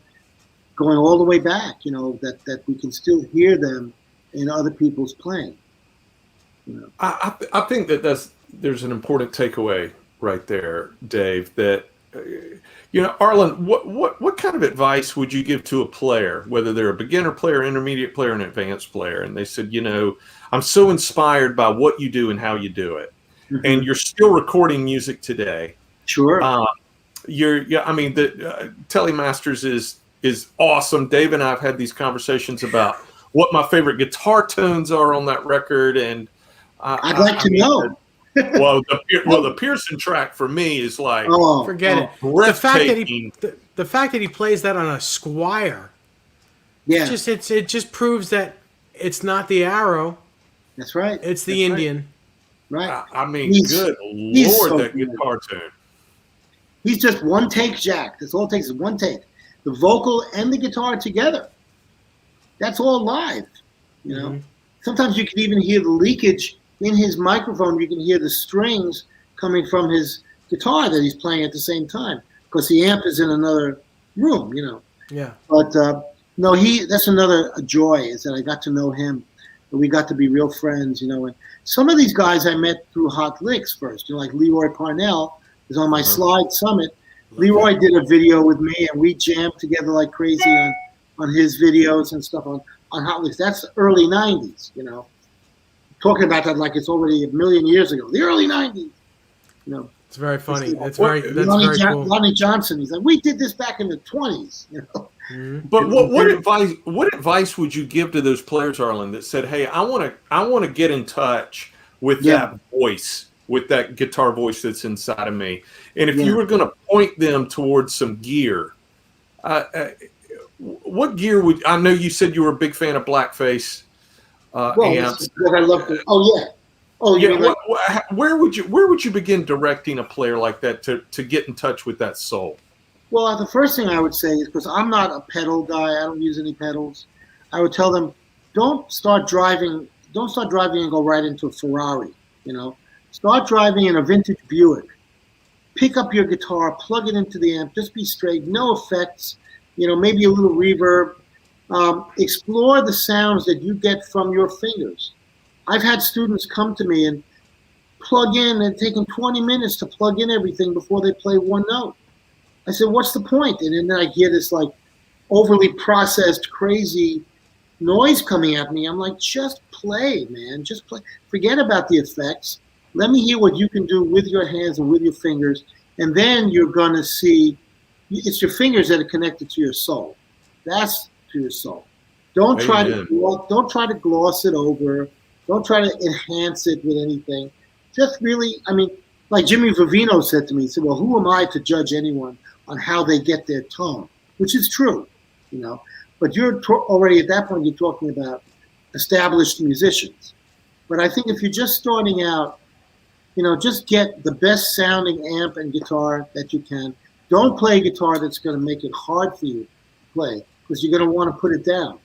S4: going all the way back, that we can still hear them in other people's playing.
S3: I think there's an important takeaway right there, Dave, that Arlen, what kind of advice would you give to a player, whether they're a beginner player, intermediate player, and advanced player, and they said, I'm so inspired by what you do and how you do it, and you're still recording music today.
S4: Sure.
S3: I mean, the Telemasters is awesome. Dave and I have had these conversations about what my favorite guitar tones are on that record, and
S4: I'd like to know.
S3: The Pearson track for me is like,
S2: forget it. The fact that he plays that on a Squire, it just proves that it's not the Arrow.
S4: That's right.
S3: It's
S2: the Indian.
S4: Right.
S3: I mean, good Lord, so that guitar tone.
S4: He's just one take, Jack. That's all it takes is one take. The vocal and the guitar together. That's all live. You know. Sometimes you can even hear the leakage in his microphone. You can hear the strings coming from his guitar that he's playing at the same time because the amp is in another room. You know.
S2: Yeah.
S4: But no, that's another joy is that I got to know him. And we got to be real friends, you know. And some of these guys I met through Hot Licks first, you know, like Leroy Parnell is on my Slide Summit. Leroy did a video with me, and we jammed together like crazy on his videos and stuff on Hot Licks. That's the early 90s, you know. Talking about that like it's already a million years ago. The early 90s, you know.
S2: It's very funny. That's very cool.
S4: Lonnie Johnson, he's like, we did this back in the 20s, you know.
S3: But what advice would you give to those players, Arlen, that said, "Hey, I want to get in touch with that voice, with that guitar voice that's inside of me." And if you were going to point them towards some gear, what gear would? I know you said you were a big fan of Blackface amps.
S4: I love to. Oh yeah. Oh yeah.
S3: Where would you begin directing a player like that to get in touch with that soul?
S4: Well, the first thing I would say is, because I'm not a pedal guy, I don't use any pedals. I would tell them, don't start driving and go right into a Ferrari. You know, start driving in a vintage Buick. Pick up your guitar, plug it into the amp, just be straight, no effects. You know, maybe a little reverb. Explore the sounds that you get from your fingers. I've had students come to me and plug in and taking 20 minutes to plug in everything before they play one note. I said, what's the point? And then I hear this like overly processed, crazy noise coming at me. I'm like, just play, man. Just play. Forget about the effects. Let me hear what you can do with your hands and with your fingers. And then you're going to see it's your fingers that are connected to your soul. That's to your soul. Don't try to gloss it over. Don't try to enhance it with anything. Just really, I mean, like Jimmy Vivino said to me, he said, well, who am I to judge anyone on how they get their tone? Which is true, you know. But you're already at that point, you're talking about established musicians. But I think if you're just starting out, you know, just get the best sounding amp and guitar that you can. Don't play a guitar that's going to make it hard for you to play, because you're going to want to put it down.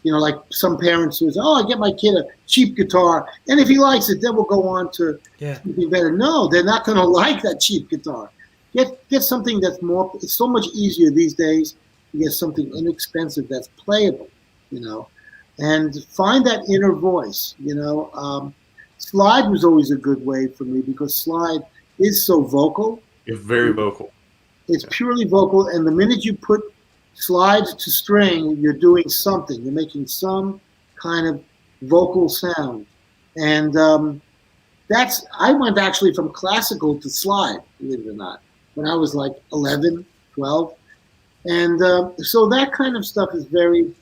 S4: You know, like some parents who say, I get my kid a cheap guitar, and if he likes it, then we'll go on to something better. No, they're not going to like that cheap guitar. Get something that's more, it's so much easier these days to get something inexpensive that's playable, you know, and find that inner voice, you know. Slide was always a good way for me because Slide is so vocal.
S3: It's very vocal.
S4: It's purely vocal, and the minute you put slides to string, you're doing something. You're making some kind of vocal sound. And I went actually from classical to slide, believe it or not, when I was like 11, 12. And so that kind of stuff is very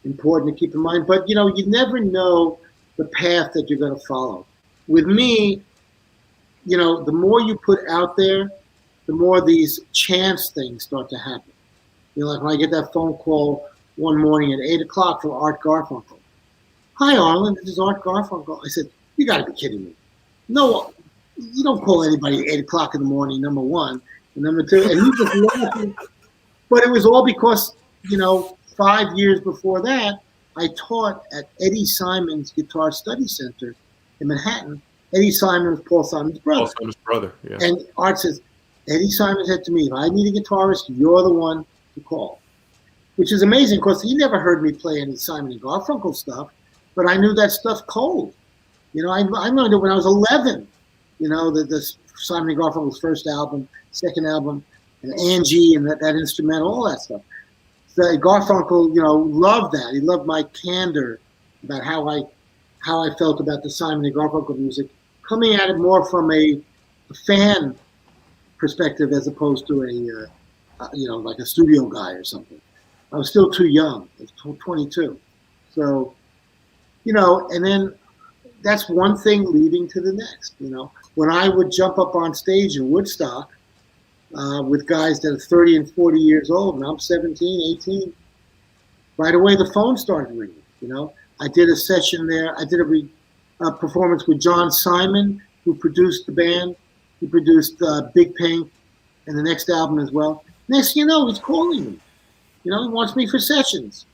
S4: important to keep in mind. But, you know, you never know the path that you're going to follow. With me, you know, the more you put out there, the more these chance things start to happen. You know, like when I get that phone call one morning at 8 o'clock from Art Garfunkel. Hi, Arlen, this is Art Garfunkel. I said, you got to be kidding me. No, you don't call anybody at 8 o'clock in the morning, number one. And number two, and he just laughing. But it was all because, you know, 5 years before that, I taught at Eddie Simon's Guitar Study Center in Manhattan. Eddie Simon was Paul Simon's brother.
S3: Paul Simon's brother, yeah.
S4: And Art says, Eddie Simon said to me, if I need a guitarist, you're the one to call. Which is amazing because he never heard me play any Simon and Garfunkel stuff, but I knew that stuff cold. You know, I learned it when I was 11. You know, the Simon and Garfunkel's first album, second album, and Angie and that instrumental, all that stuff. So Garfunkel, you know, loved that. He loved my candor about how I felt about the Simon and Garfunkel music coming at it more from a fan perspective as opposed to like a studio guy or something. I was still too young. I was 22. So, and then that's one thing leading to the next. When I would jump up on stage in Woodstock with guys that are 30 and 40 years old, and I'm 17, 18, right away the phone started ringing. I did a session there. I did a performance with John Simon, who produced the band. He produced Big Pink and the next album as well. Next thing you know, he's calling me. He wants me for sessions.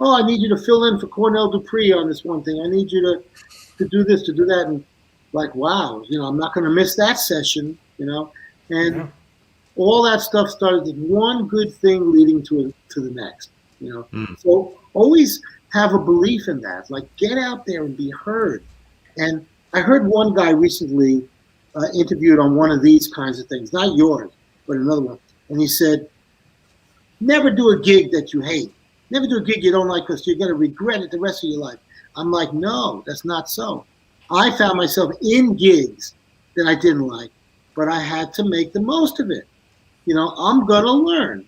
S4: Oh, I need you to fill in for Cornell Dupree on this one thing. I need you to do this, to do that. And like, wow, I'm not going to miss that session, And all that stuff started with one good thing leading to the next, So always have a belief in that. Like, get out there and be heard. And I heard one guy recently interviewed on one of these kinds of things, not yours, but another one. And he said, never do a gig that you hate. Never do a gig you don't like because you're going to regret it the rest of your life. I'm like, no, that's not so. I found myself in gigs that I didn't like, but I had to make the most of it. I'm going to learn.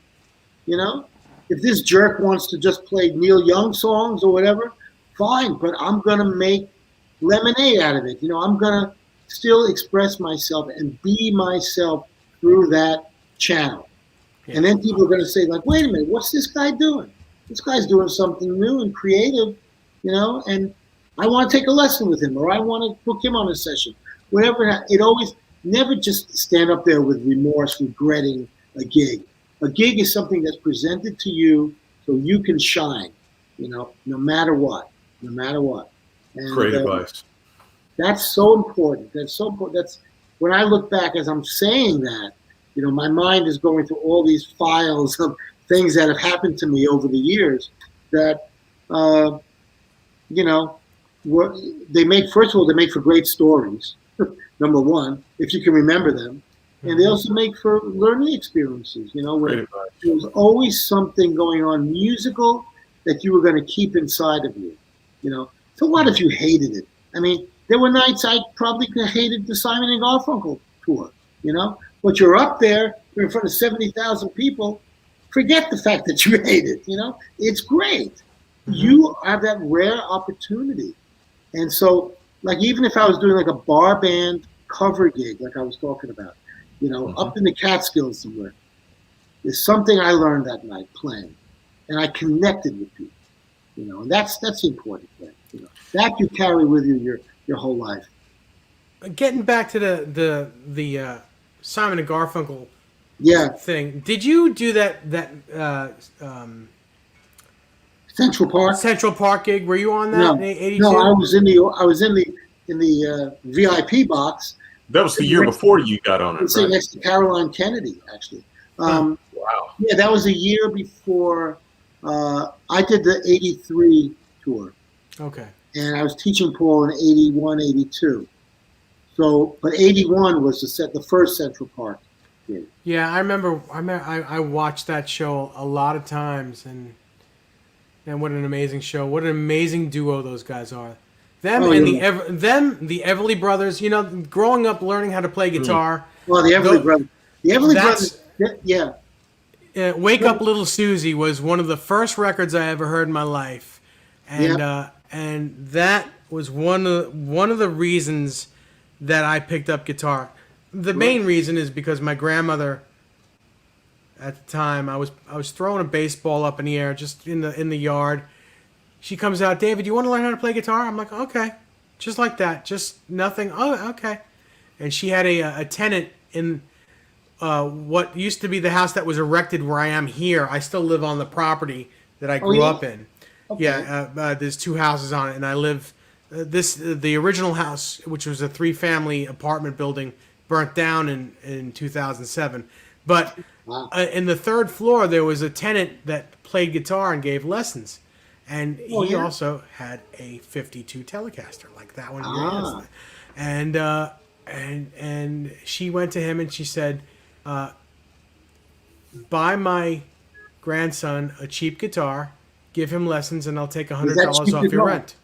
S4: If this jerk wants to just play Neil Young songs or whatever, fine, but I'm going to make lemonade out of it. I'm going to still express myself and be myself through that channel. And then people are going to say, like, wait a minute, what's this guy doing? This guy's doing something new and creative, and I want to take a lesson with him, or I want to book him on a session. Whatever, it always, never just stand up there with remorse, regretting a gig. A gig is something that's presented to you so you can shine, no matter what. And,
S3: great advice.
S4: That's so important. That's when I look back as I'm saying that, my mind is going through all these files of things that have happened to me over the years that, they make for great stories, number one, if you can remember them. And they also make for learning experiences, where there was always something going on musical that you were going to keep inside of you, So what if you hated it? I mean, there were nights I probably hated the Simon and Garfunkel tour, But you're up there, you're in front of 70,000 people. Forget the fact that you hate it, It's great. You have that rare opportunity. And so, like, even if I was doing like a bar band cover gig, like I was talking about, up in the Catskills somewhere, there's something I learned that night playing, and I connected with people, and that's the important thing, that you carry with you your whole life.
S2: Getting back to the Simon and Garfunkel thing, did you do that Central Park gig? Were you on that in '82?
S4: No, I was in the VIP box.
S3: That was the year before you got on it, right?
S4: Next to Caroline Kennedy, actually. Wow. Yeah, that was a year before I did the '83 tour.
S2: Okay.
S4: And I was teaching Paul in '81, '82. So, but '81 was the first Central Park gig.
S2: Yeah, I remember. I watched that show a lot of times, and what an amazing show! What an amazing duo those guys are. The Everly Brothers. Growing up, learning how to play guitar.
S4: Well, the Everly Brothers. The Everly Brothers. Yeah.
S2: Wake Up Little Susie was one of the first records I ever heard in my life, and and that was one of the reasons that I picked up guitar. The main reason is because my grandmother, at the time, I was throwing a baseball up in the air just in the yard. She comes out, David, you want to learn how to play guitar? I'm like, okay, just like that, just nothing. Oh, okay. And she had a tenant in what used to be the house that was erected where I am here. I still live on the property that I grew up in. Okay. Yeah, there's two houses on it, and I live. The original house, which was a 3-family apartment building, burnt down in 2007. But in the third floor, there was a tenant that played guitar and gave lessons, and he also had a '52 Telecaster like that one here is. And she went to him and she said, "Buy my grandson a cheap guitar, give him lessons, and I'll take $100 off your rent."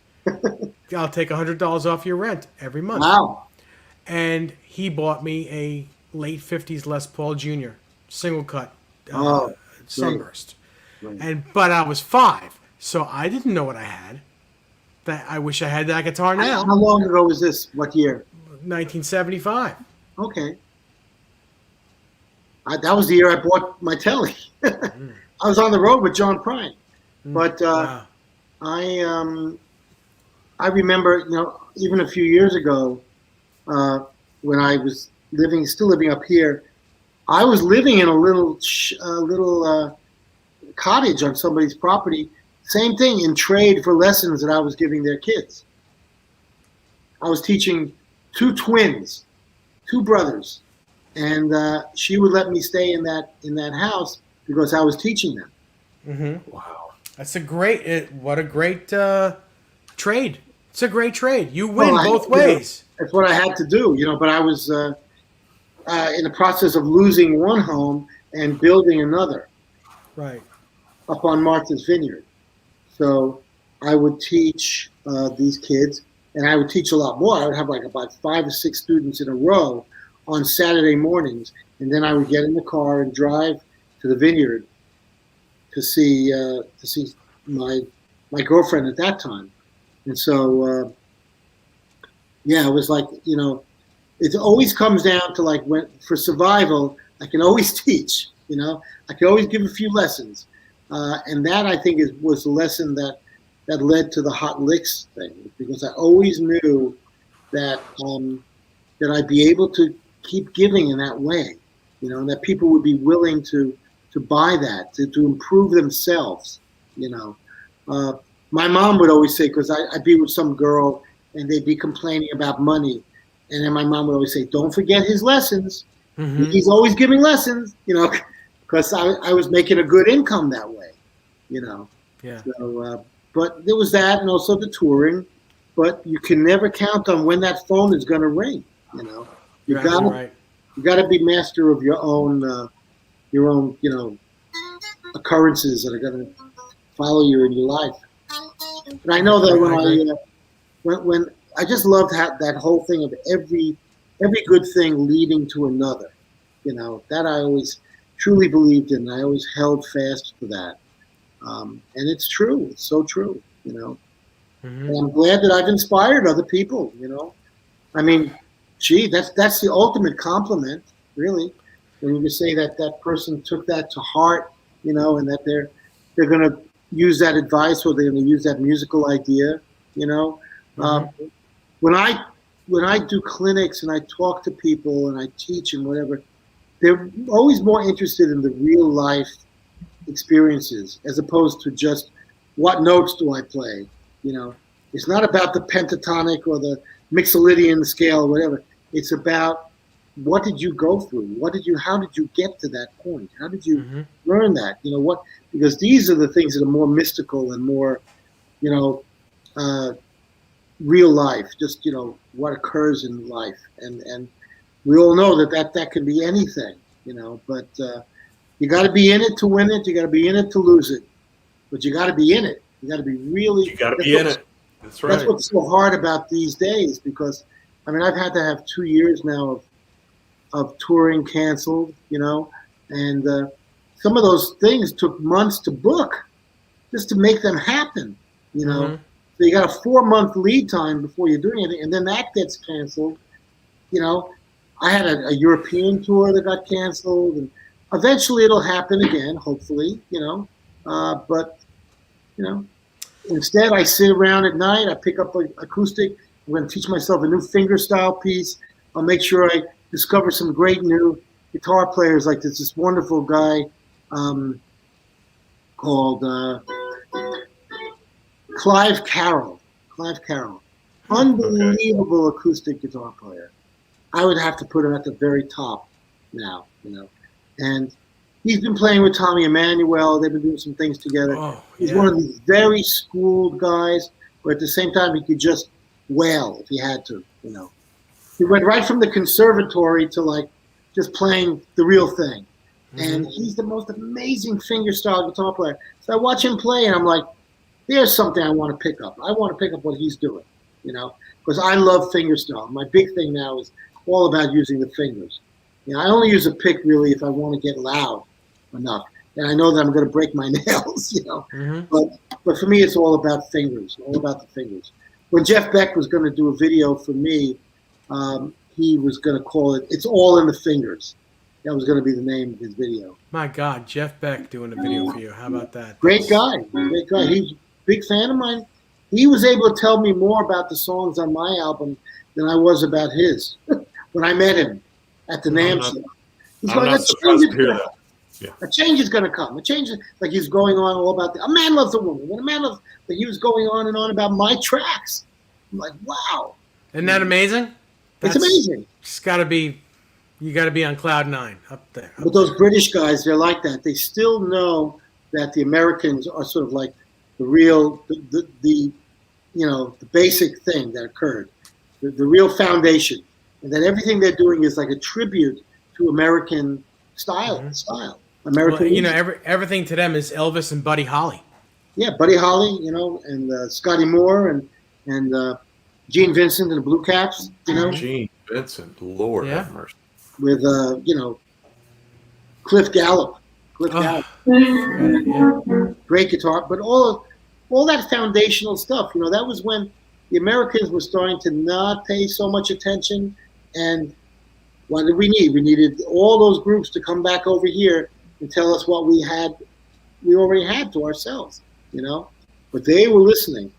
S2: I'll take $100 off your rent every month.
S4: Wow.
S2: And he bought me a late 50s Les Paul Jr. single cut
S4: Oh,
S2: sunburst.
S4: Right.
S2: But I was 5, so I didn't know what I had. That I wish I had that guitar now.
S4: How long ago was this? What year?
S2: 1975.
S4: Okay. That was the year I bought my telly. I was on the road with John Prine. But
S2: Wow.
S4: I remember, even a few years ago, when I was still living up here, I was living in a little cottage on somebody's property. Same thing, in trade for lessons that I was giving their kids. I was teaching 2 twins, 2 brothers, and she would let me stay in that house because I was teaching them.
S2: Mm-hmm.
S3: Wow.
S2: That's what a great trade. It's a great trade. You win both ways.
S4: That's what I had to do, but I was in the process of losing one home and building another.
S2: Right.
S4: Up on Martha's Vineyard. So I would teach these kids, and I would teach a lot more. I would have like about 5 or 6 students in a row on Saturday mornings, and then I would get in the car and drive to the vineyard to see my girlfriend at that time. And so it was like, it always comes down to like, when for survival, I can always teach. I can always give a few lessons. And that, I think, was the lesson that led to the hot licks thing, because I always knew that I'd be able to keep giving in that way, and that people would be willing to buy that, to improve themselves. My mom would always say, because I'd be with some girl and they'd be complaining about money, and then my mom would always say, "Don't forget his lessons. Mm-hmm. He's always giving lessons," because I was making a good income that way,
S2: Yeah.
S4: So, but there was that, and also the touring. But you can never count on when that phone is going to ring. You got to be master of your own, occurrences that are going to follow you in your life. And I know that when I just loved that whole thing of every good thing leading to another. That I always truly believed in. I always held fast to that. And it's true. It's so true, Mm-hmm. And I'm glad that I've inspired other people, I mean, gee, that's the ultimate compliment, really. When you say that person took that to heart, and that they're going to use that advice, or they're going to use that musical idea, Mm-hmm. When I do clinics and I talk to people and I teach and whatever, they're always more interested in the real life experiences as opposed to just what notes do I play. It's not about the pentatonic or the Mixolydian scale or whatever. It's about what did you go through? How did you get to that point? How did you mm-hmm. learn that? Because these are the things that are more mystical and more, real life, just, what occurs in life. And we all know that can be anything, but you got to be in it to win it. You got to be in it to lose it, but you got to be in it. You got to be really.
S3: You got to be in it. That's right.
S4: That's what's so hard about these days, because, I've had to have 2 years now of touring canceled, and some of those things took months to book just to make them happen, Mm-hmm. So you got a 4-month lead time before you do anything, and then that gets canceled. I had a European tour that got canceled, and eventually it'll happen again, hopefully, but, instead I sit around at night, I pick up an acoustic, I'm going to teach myself a new fingerstyle piece. I'll make sure I discover some great new guitar players, like this wonderful guy called Clive Carroll. Unbelievable acoustic guitar player. I would have to put him at the very top now, And he's been playing with Tommy Emmanuel. They've been doing some things together.
S2: Oh,
S4: he's one of these very schooled guys, but at the same time, he could just wail if he had to, He went right from the conservatory to just playing the real thing. Mm-hmm. And he's the most amazing fingerstyle guitar player. So I watch him play and I'm like, there's something I want to pick up. I want to pick up what he's doing. because I love fingerstyle. My big thing now is all about using the fingers. I only use a pick really if I want to get loud enough, and I know that I'm going to break my nails, But for me, it's all about fingers, all about the fingers. When Jeff Beck was going to do a video for me, he was going to call it "It's All in the Fingers." That was going to be the name of his video.
S2: My God, Jeff Beck doing a video for you. How about that?
S4: Great guy. He's a big fan of mine. He was able to tell me more about the songs on my album than I was about his when I met him at the NAMM show. He's
S3: I'm not surprised to hear that. Yeah.
S4: A change is going to come. A change is like he's going on all about a man loves a woman. When a man loves, like he was going on and on about my tracks. I'm like, wow.
S2: Isn't that amazing?
S4: It's amazing.
S2: It's got to be. You got to be on cloud 9 up there.
S4: But those British guys, they're like that. They still know that the Americans are sort of like the real, the basic thing that occurred, the real foundation, and that everything they're doing is like a tribute to American style. American.
S2: Well, everything to them is Elvis and Buddy Holly.
S4: Yeah, Buddy Holly, and Scotty Moore and Gene Vincent and the Blue Caps.
S3: Gene Vincent, Lord have mercy.
S4: With Cliff Gallup. Great guitar, but all that foundational stuff, that was when the Americans were starting to not pay so much attention. And what did we need? We needed all those groups to come back over here and tell us what we already had to ourselves, But they were listening.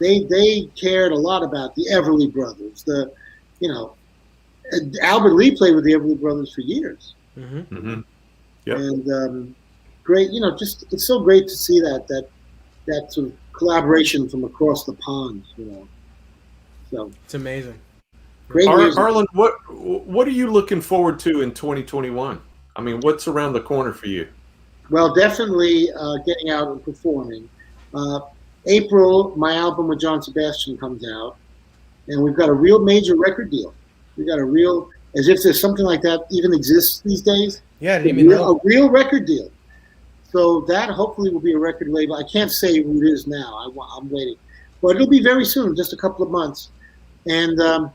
S4: They cared a lot about the Everly Brothers, Albert Lee played with the Everly Brothers for years.
S3: Mm-hmm. Mm-hmm. Yep.
S4: And great, just it's so great to see that sort of collaboration from across the pond, So
S2: it's amazing.
S4: Great music.
S3: Arlen, what are you looking forward to in 2021? I mean, what's around the corner for you?
S4: Well, definitely getting out and performing. April, my album with John Sebastian comes out, and we've got a real major record deal. We got as if there's something like that even exists these days.
S2: Yeah, I didn't even know.
S4: A real record deal. So that hopefully will be a record label. I can't say who it is now. I'm waiting. But it'll be very soon, just a couple of months. And I'm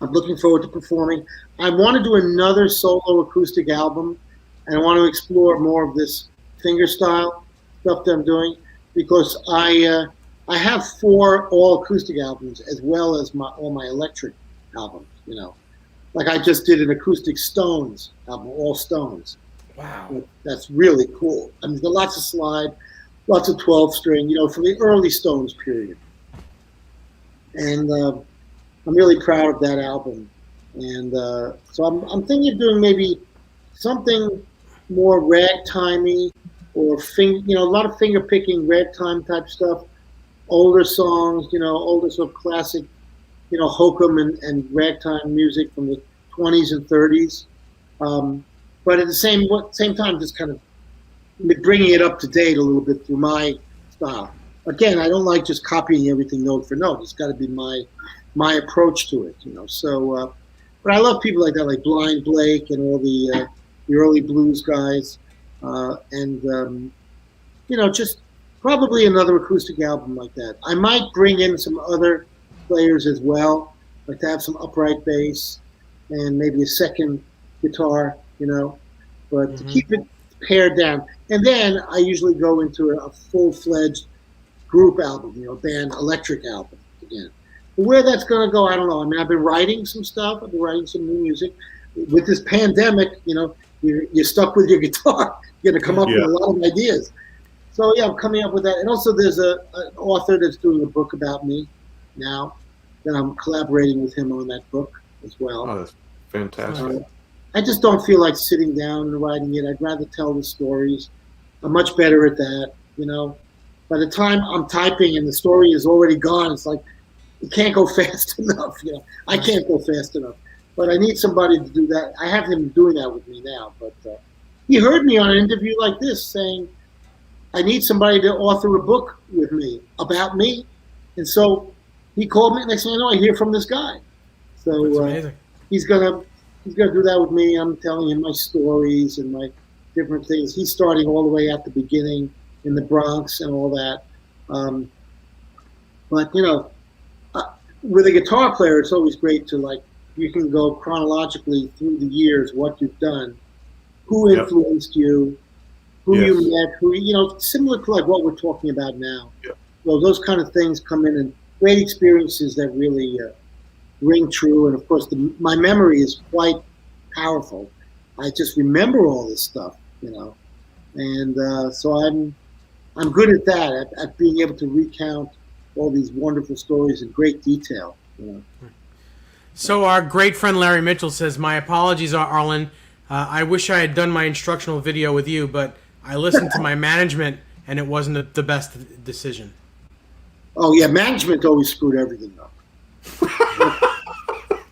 S4: looking forward to performing. I want to do another solo acoustic album, and I want to explore more of this fingerstyle stuff that I'm doing, because I have 4 all acoustic albums as well as all my electric albums, Like I just did an acoustic Stones album, all Stones.
S2: Wow.
S4: That's really cool. I mean, there's lots of slide, lots of 12-string, from the early Stones period. And I'm really proud of that album. And so I'm thinking of doing maybe something more ragtimey or a lot of finger picking ragtime type stuff, older songs, older sort of classic, hokum and ragtime music from the 20s and 30s. But at the same time, just kind of bringing it up to date a little bit through my style. Again, I don't like just copying everything note for note. It's got to be my approach to it, So, but I love people like that, like Blind Blake and all the early blues guys, and just probably another acoustic album like that. I might bring in some other players as well, like to have some upright bass and maybe a second guitar, but to keep it pared down. And then I usually go into a full-fledged group album, band electric album again. But where that's going to go, I don't know. I mean, I've been writing some stuff. I've been writing some new music. With this pandemic, you're stuck with your guitar. You're going to come up with a lot of ideas. So, yeah, I'm coming up with that. And also there's an author that's doing a book about me now, that I'm collaborating with him on that book as well.
S3: Oh, that's fantastic.
S4: I just don't feel like sitting down and writing it. I'd rather tell the stories. I'm much better at that, By the time I'm typing and the story is already gone, it's like, it can't go fast enough, I can't go fast enough. But I need somebody to do that. I have him doing that with me now. But he heard me on an interview like this saying, I need somebody to author a book with me about me. And so he called me. Next thing I know, I hear from this guy. So he's gonna do that with me. I'm telling him my stories and my different things. He's starting all the way at the beginning in the Bronx and all that. But with a guitar player, it's always great to like you can go chronologically through the years what you've done, who influenced you, who you met, who similar to like what we're talking about now.
S3: Yep.
S4: So those kind of things come in and great experiences that really ring true. And of course, my memory is quite powerful. I just remember all this stuff, and so I'm good at that, at being able to recount all these wonderful stories in great detail.
S2: So our great friend Larry Mitchell says, "My apologies, Arlen. I wish I had done my instructional video with you, but I listened to my management, and it wasn't the best decision."
S4: Oh yeah, management always screwed everything up.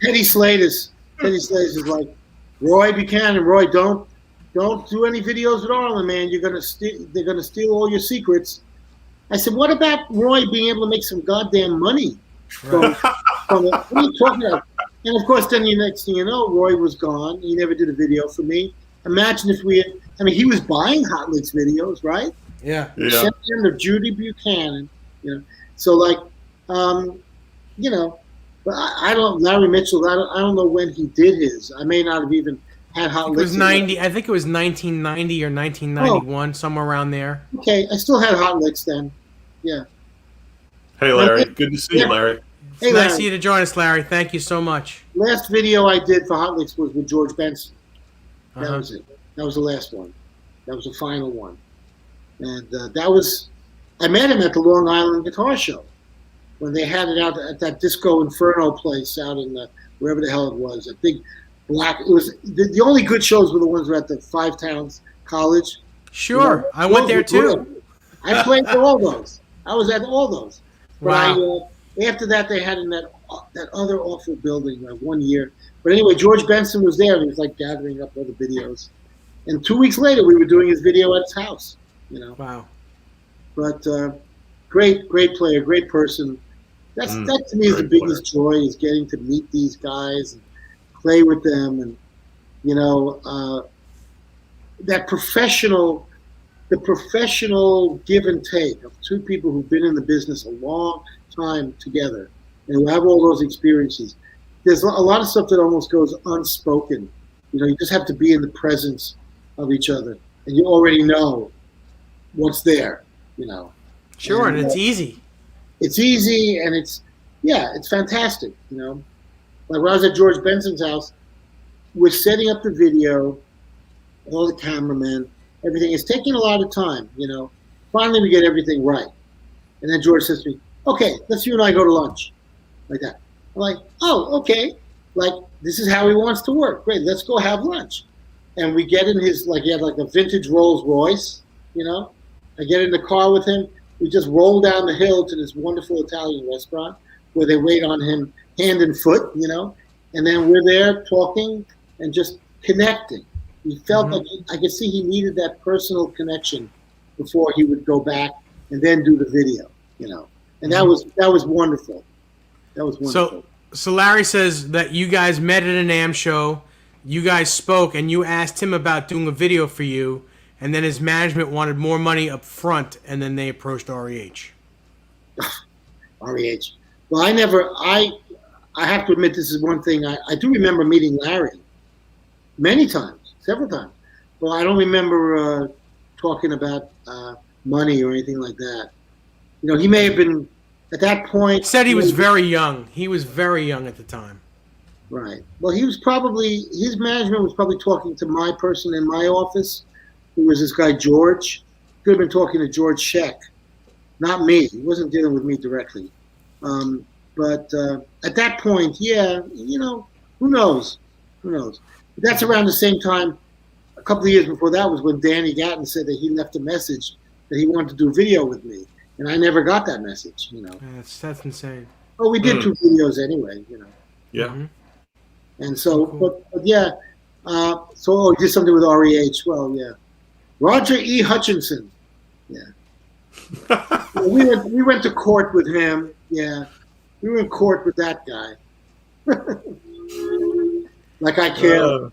S4: Teddy Slatus is like, Roy Buchanan, Roy, don't do any videos with Arlen, man. They're gonna steal all your secrets. I said, what about Roy being able to make some goddamn money from it? What are you talking about? And of course, then the next thing you know, Roy was gone. He never did a video for me. Imagine if he was buying Hot Licks videos, right?
S2: Yeah.
S4: Sent him to Judy Buchanan, So like, but I don't. Larry Mitchell. I don't know when he did his. I may not have even had Hot Licks.
S2: It was 90. I think it was 1990 or 1991, somewhere around there.
S4: Okay, I still had Hot Licks then. Yeah.
S3: Hey, Larry. Good to see you, Larry.
S2: It's nice of you to join us, Larry. Thank you so much.
S4: Last video I did for Hot Licks was with George Benson. That was it. That was the last one. That was the final one. And I met him at the Long Island Guitar Show when they had it out at that Disco Inferno place out in wherever the hell it was. A big black. It was the only good shows were the ones who were at the Five Towns College.
S2: Sure, I went there too.
S4: I played for all those. I was at all those. But after that, they had in that other awful building 1 year. But anyway, George Benson was there, and he was like gathering up all the videos. And 2 weeks later, we were doing his video at his house.
S2: Wow.
S4: But great player, great person. That to me is the biggest joy, is getting to meet these guys and play with them, and that the professional give and take of two people who've been in the business a long time together and who have all those experiences. There's a lot of stuff that almost goes unspoken. You just have to be in the presence of each other, and you already know what's there.
S2: Sure, and it's easy.
S4: It's easy, and it's fantastic. Like when I was at George Benson's house, we're setting up the video, all the cameramen, everything. It's taking a lot of time. Finally, we get everything right, and then George says to me, "Okay, let's you and I go to lunch," like that. I'm like, "Oh, okay. Like this is how he wants to work. Great, let's go have lunch." And we get in his he had like a vintage Rolls Royce. I get in the car with him. We just roll down the hill to this wonderful Italian restaurant where they wait on him hand and foot, and then we're there talking and just connecting. He felt like I could see he needed that personal connection before he would go back and then do the video, and that was wonderful. That was wonderful.
S2: So Larry says that you guys met at an AM show, you guys spoke, and you asked him about doing a video for you. And then his management wanted more money up front, and then they approached REH.
S4: REH. Well, I have to admit, this is one thing. I do remember meeting Larry many times, several times. But I don't remember talking about money or anything like that. He may have been, at that point.
S2: He said he was very young. He was very young at the time.
S4: Right. Well, his management was probably talking to my person in my office, who was this guy, George. Could have been talking to George Scheck, not me. He wasn't dealing with me directly. But at that point, who knows? Who knows? But that's around the same time, a couple of years before that was when Danny Gatton said that he left a message that he wanted to do video with me. And I never got that message,
S2: That's insane.
S4: Well, we did 2 videos anyway,
S3: Yeah.
S2: Mm-hmm.
S4: And so, cool. but yeah. So he did something with REH. Well, yeah. Roger E. Hutchinson. Yeah. we went to court with him. Yeah. We were in court with that guy. Like I care.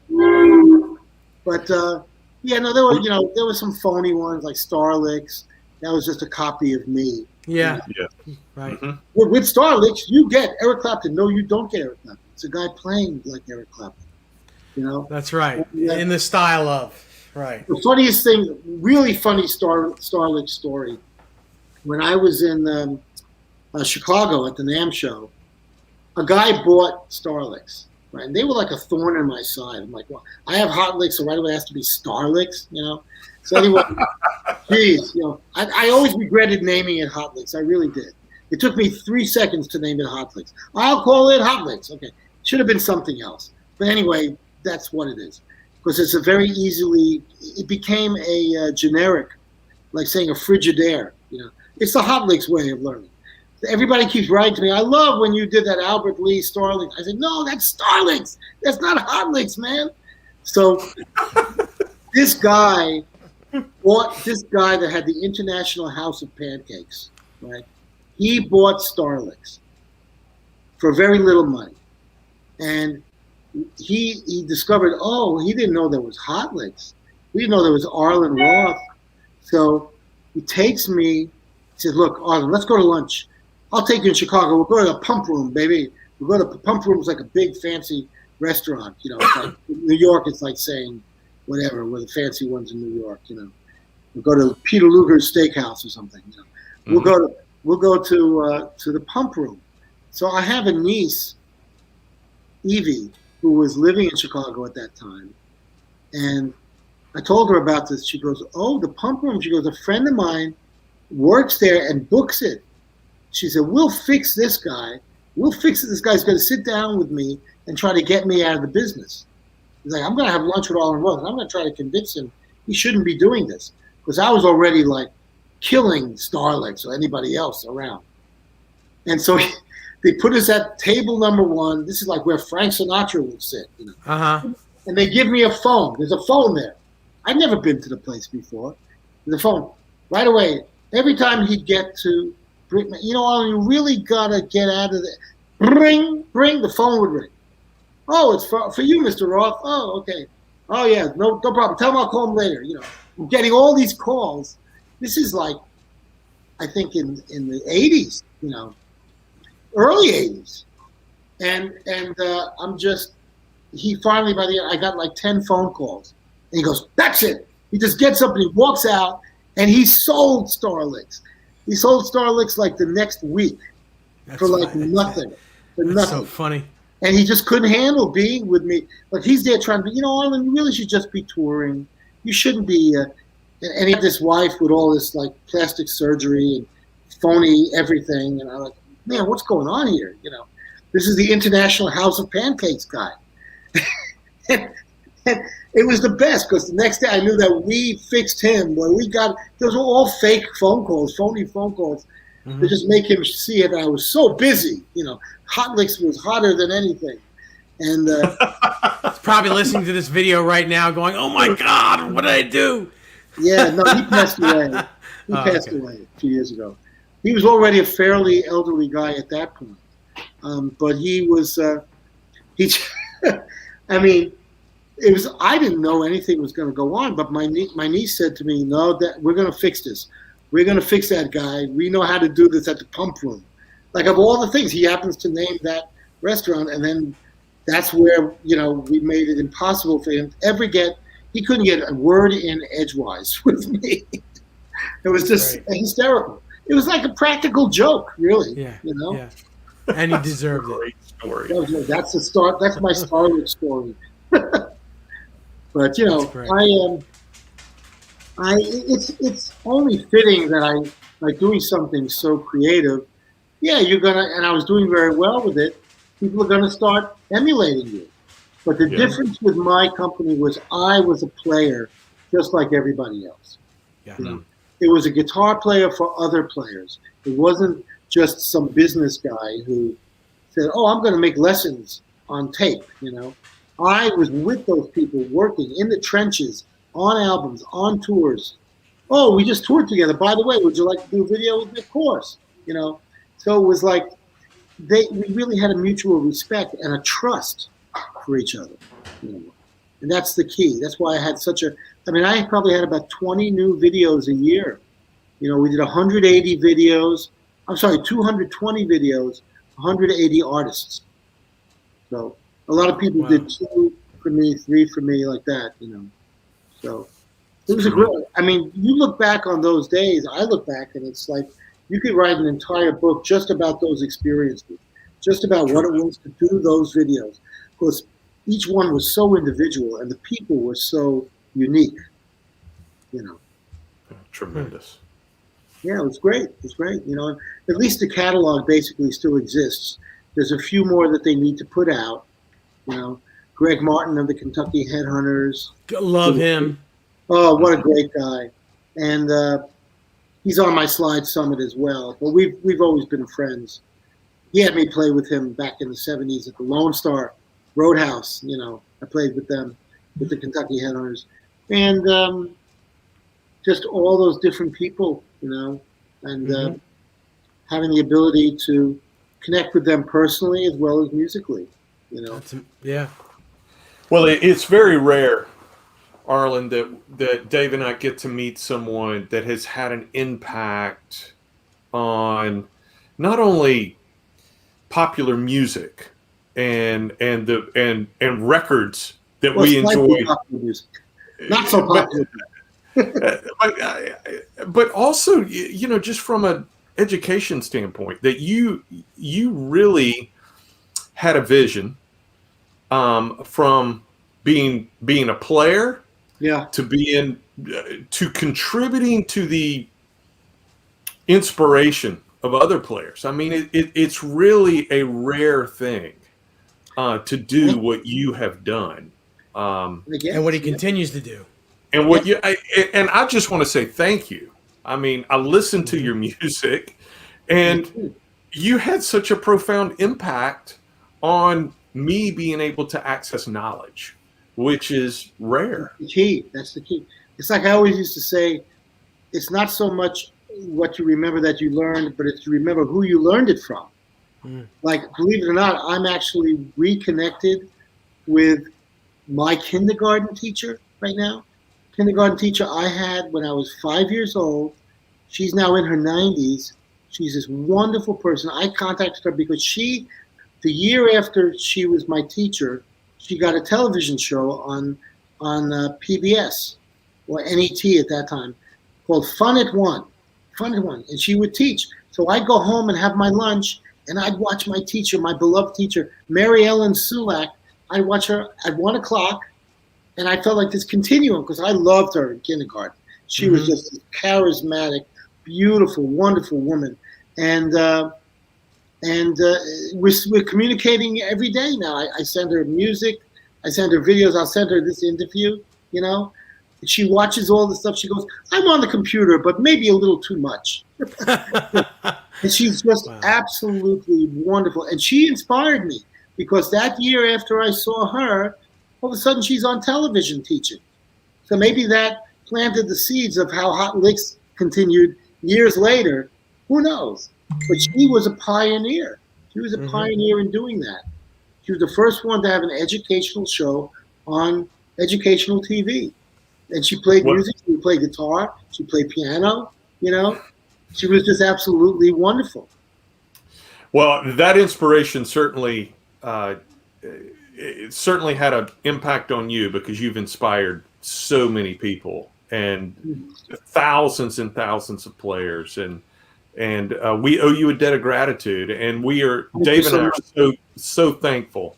S4: But there were there were some phony ones like Starlicks. that was just a copy of me.
S2: Yeah.
S3: Yeah.
S2: Right.
S3: Mhm.
S4: With Starlix, you get Eric Clapton. No, you don't get Eric Clapton. It's a guy playing like Eric Clapton. You know.
S2: That's right.
S4: Yeah.
S2: In the style of. Right.
S4: The funniest thing, really funny Starlix story. When I was in Chicago at the NAMM show, a guy bought Starlix, right? And they were like a thorn in my side. I'm like, well, I have Hot Licks, so right away it has to be Starlix, you know? So anyway, geez, you know, I always regretted naming it Hot Licks. I really did. It took me 3 seconds to name it Hot Licks. I'll call it Hot Licks. Okay. Should have been something else. But anyway, that's what it is. Because it's a very easily, it became a generic, like saying a Frigidaire, you know. It's the Hot Licks way of learning. Everybody keeps writing to me, I love when you did that Albert Lee Starlix. I said, no, that's Starlix. That's not Hot Licks, man. So this guy that had the International House of Pancakes, right? He bought Starlix for very little money. And he discovered, he didn't know there was Hot Licks. He didn't know there was Arlen Roth. So he takes me, he says, look, Arlen, let's go to lunch. I'll take you in Chicago. We'll go to the Pump Room, baby. We'll go to Pump Room. It's like a big fancy restaurant. You know, it's like New York, it's like saying whatever, we're the fancy ones in New York, you know. We'll go to Peter Luger's Steakhouse or something. You know.
S3: Mm-hmm.
S4: We'll go to the Pump Room. So I have a niece, Evie, who was living in Chicago at that time. And I told her about this. She goes, oh, the Pump Room. She goes, a friend of mine works there and books it. She said, we'll fix this guy. We'll fix it. This guy's going to sit down with me and try to get me out of the business. He's like, I'm going to have lunch with Arlen Roth, and I'm going to try to convince him he shouldn't be doing this. Because I was already like killing Starlix or anybody else around. And so they put us at table number 1. This is like where Frank Sinatra would sit. You know?
S2: Uh-huh.
S4: And they give me a phone. There's a phone there. I'd never been to the place before. There's a phone. Right away, every time he'd get to, you know, you really got to get out of there. Ring, the phone would ring. Oh, it's for you, Mr. Roth. Oh, okay. Oh, yeah, no problem. Tell him I'll call him later. You know, I'm getting all these calls. This is like, I think in the 80s, you know, early 80s. And I'm just, he finally, by the end, I got like 10 phone calls. And he goes, that's it. He just gets up and he walks out, and he sold Starlix. He sold Starlix like the next week for like nothing. For nothing.
S2: That's so funny.
S4: And he just couldn't handle being with me. Like he's there trying to be, you know, Arlen, you really should just be touring. You shouldn't be. And he had this wife with all this like plastic surgery and phony everything. And I'm like, man, what's going on here? You know, this is the International House of Pancakes guy. and it was the best because the next day I knew that we fixed him. When we got, those were all fake phone calls, phony phone calls. To just make him see it. I was so busy, you know. Hot Licks was hotter than anything, and
S2: he's probably listening to this video right now, going, "Oh my God, what did I do?"
S4: Yeah, no, he passed away. He passed away a few years ago. He was already a fairly elderly guy at that point, but he was. I mean, it was. I didn't know anything was going to go on, but my niece said to me, "No, that we're going to fix this. We're going to fix that guy. We know how to do this at the Pump Room." Like, of all the things, he happens to name that restaurant, and then that's where, you know, we made it impossible for him to ever he couldn't get a word in edgewise with me. It was just hysterical. It was like a practical joke, really.
S2: Yeah,
S4: you know?
S2: Yeah. And he deserved it.
S3: Great story.
S4: That's the start. That's my Starlix story. But, you know, it's only fitting that I like doing something so creative. Yeah, and I was doing very well with it. People are gonna start emulating you. But the difference with my company was I was a player just like everybody else.
S2: Yeah.
S4: You know? It was a guitar player for other players. It wasn't just some business guy who said, "Oh, I'm gonna make lessons on tape," you know. I was with those people working in the trenches, on albums, on tours. Oh, we just toured together. By the way, would you like to do a video with me? Of course. You know, so it was like we really had a mutual respect and a trust for each other. You know? And that's the key. That's why I had I probably had about 20 new videos a year You know, we did 180 videos. I'm sorry, 220 videos, 180 artists. So a lot of people did 2 for me, 3 for me, like that. You know, so it was a great. I mean, you look back on those days. I look back, and it's like you could write an entire book just about those experiences, just about what it was to do those videos, because each one was so individual, and the people were so unique. You know,
S3: Tremendous.
S4: Yeah, it was great. It was great. You know, at least the catalog basically still exists. There's a few more that they need to put out. You know, Greg Martin of the Kentucky Headhunters.
S2: Love him.
S4: Oh, what a great guy. And he's on my Slide Summit as well. But we've always been friends. He had me play with him back in the 70s at the Lone Star Roadhouse. You know, I played with them, with the Kentucky Headhunters. And just all those different people, you know, and having the ability to connect with them personally as well as musically, you know.
S2: Yeah.
S3: Well, it's very rare, Arlen, that Dave and I get to meet someone that has had an impact on not only popular music and records that we enjoy.
S4: Music. Not so popular.
S3: But also, you know, just from an education standpoint, that you really had a vision from being a player, to contributing to the inspiration of other players. I mean, it's really a rare thing to do what you have done,
S2: and what he continues to do.
S3: And I just want to say thank you. I mean, I listened to your music, and you had such a profound impact on me being able to access knowledge, which is rare.
S4: That's the key. That's the key. It's like I always used to say, it's not so much what you remember that you learned, but it's to remember who you learned it from. Like, believe it or not, I'm actually reconnected with my kindergarten teacher right now. Kindergarten teacher I had when I was 5 years old. She's now in her 90s. She's this wonderful person. I contacted her because the year after she was my teacher, she got a television show on PBS or NET at that time called Fun at One. Fun at One. And she would teach. So I'd go home and have my lunch, and I'd watch my teacher, my beloved teacher, Mary Ellen Sulak. I'd watch her at 1 o'clock. And I felt like this continuum because I loved her in kindergarten. She was just a charismatic, beautiful, wonderful woman. And we're communicating every day now. I send her music. I send her videos. I'll send her this interview, you know. And she watches all the stuff. She goes, I'm on the computer, but maybe a little too much. And she's just absolutely wonderful. And she inspired me because that year after I saw her, all of a sudden she's on television teaching. So maybe that planted the seeds of how Hot Licks continued years later. Who knows? But she was a pioneer. She was a pioneer in doing that. She was the first one to have an educational show on educational TV. And she played music, she played guitar, she played piano, you know. She was just absolutely wonderful.
S3: Well, that inspiration certainly it certainly had an impact on you because you've inspired so many people and thousands and thousands of players, and we owe you a debt of gratitude. And Dave and I are so thankful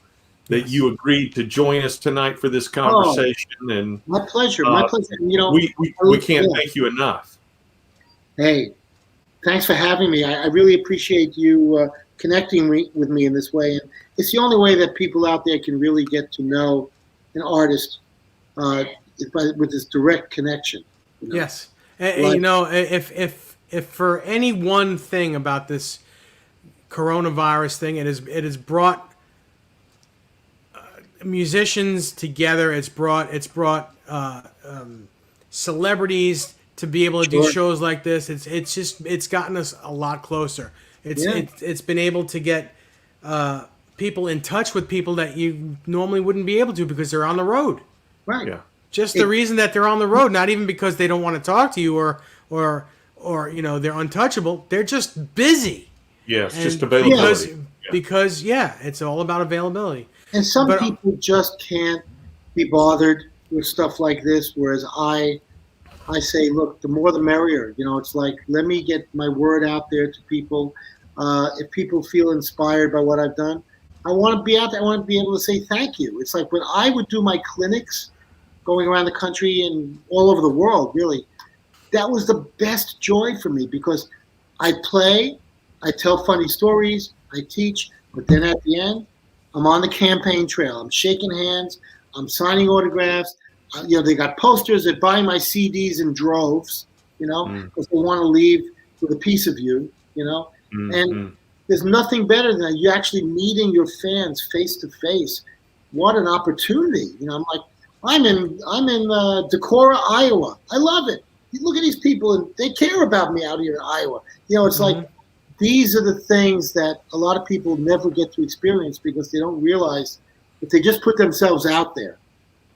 S3: that you agreed to join us tonight for this conversation. And
S4: my pleasure. My pleasure. You know,
S3: we can't thank you enough.
S4: Hey, thanks for having me. I really appreciate you connecting with me in this way. And it's the only way that people out there can really get to know an artist with this direct connection. You know?
S2: Yes. And, you know, if for any one thing about this coronavirus thing, it has brought musicians together. It's brought celebrities to be able to do shows like this. It's gotten us a lot closer. It's been able to get people in touch with people that you normally wouldn't be able to because they're on the road.
S4: Right. Yeah.
S2: Just the reason that they're on the road, not even because they don't want to talk to you or or they're untouchable. They're just busy.
S3: Yes,
S2: And
S3: just availability.
S2: Because it's all about availability.
S4: And some people just can't be bothered with stuff like this. Whereas I say, look, the more the merrier. It's like, let me get my word out there to people. If people feel inspired by what I've done, I want to be out there. I want to be able to say thank you. It's like when I would do my clinics going around the country and all over the world, really, that was the best joy for me because I play, I tell funny stories, I teach, but then at the end, I'm on the campaign trail. I'm shaking hands. I'm signing autographs. They got posters that buy my CDs in droves, because they want to leave with a piece of you, And there's nothing better than you actually meeting your fans face to face. What an opportunity! I'm like, I'm in Decorah, Iowa. I love it. You look at these people, and they care about me out here in Iowa. It's like these are the things that a lot of people never get to experience because they don't realize if they just put themselves out there,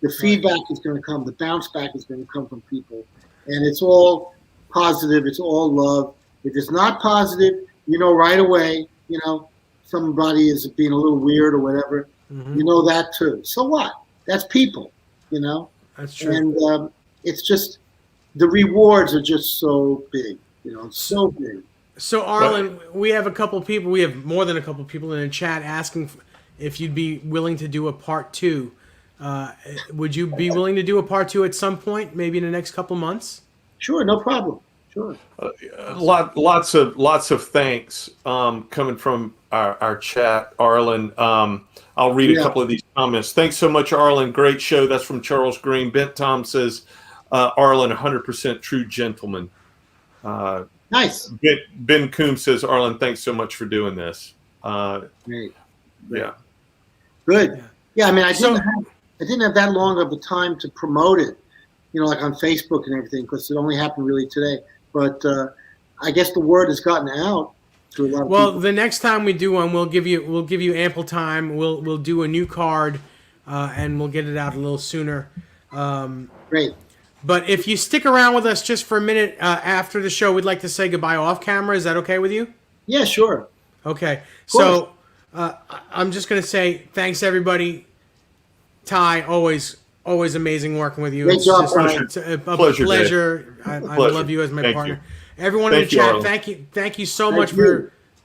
S4: the feedback is going to come, the bounce back is going to come from people, and it's all positive. It's all love. If it's not positive, right away, somebody is being a little weird or whatever. You know that too. So what? That's people,
S2: That's true.
S4: And it's just the rewards are just so big, so big.
S2: So Arlen, we have a couple people. We have more than a couple people in the chat asking if you'd be willing to do a part 2. Would you be willing to do a part 2 at some point, maybe in the next couple months?
S4: Sure, no problem. Sure.
S3: Lots of thanks coming from our chat, Arlen. I'll read a couple of these comments. Thanks so much, Arlen. Great show. That's from Charles Green. Bent Tom says, Arlen, 100% true gentleman.
S4: Nice.
S3: Ben Coombs says, Arlen, thanks so much for doing this.
S4: Great.
S3: Yeah.
S4: Good. Yeah, I mean, I didn't have that long of a time to promote it, like on Facebook and everything, because it only happened really today. But I guess the word has gotten out to a lot of people.
S2: Well, the next time we do one, we'll give you ample time. We'll do a new card, and we'll get it out a little sooner.
S4: Great.
S2: But if you stick around with us just for a minute after the show, we'd like to say goodbye off camera. Is that okay with you?
S4: Yeah, sure.
S2: Okay. So I'm just going to say thanks, everybody. Ty, always amazing working with you.
S4: Great job,
S3: Brian.
S2: It's a
S3: Pleasure.
S2: pleasure. I love you as my partner. Everyone in the chat, thank you so much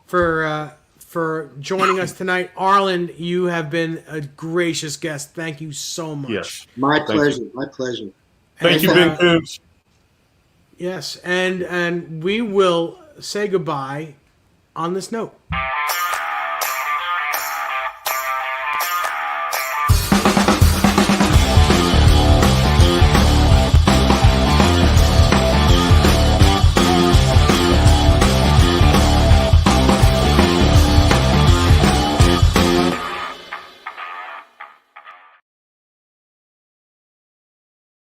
S2: for joining us tonight. Arlen, you have been a gracious guest. Thank you so much.
S3: Yes.
S4: My pleasure. My pleasure.
S3: Thank you, Ben Coombs.
S2: Yes, and we will say goodbye on this note.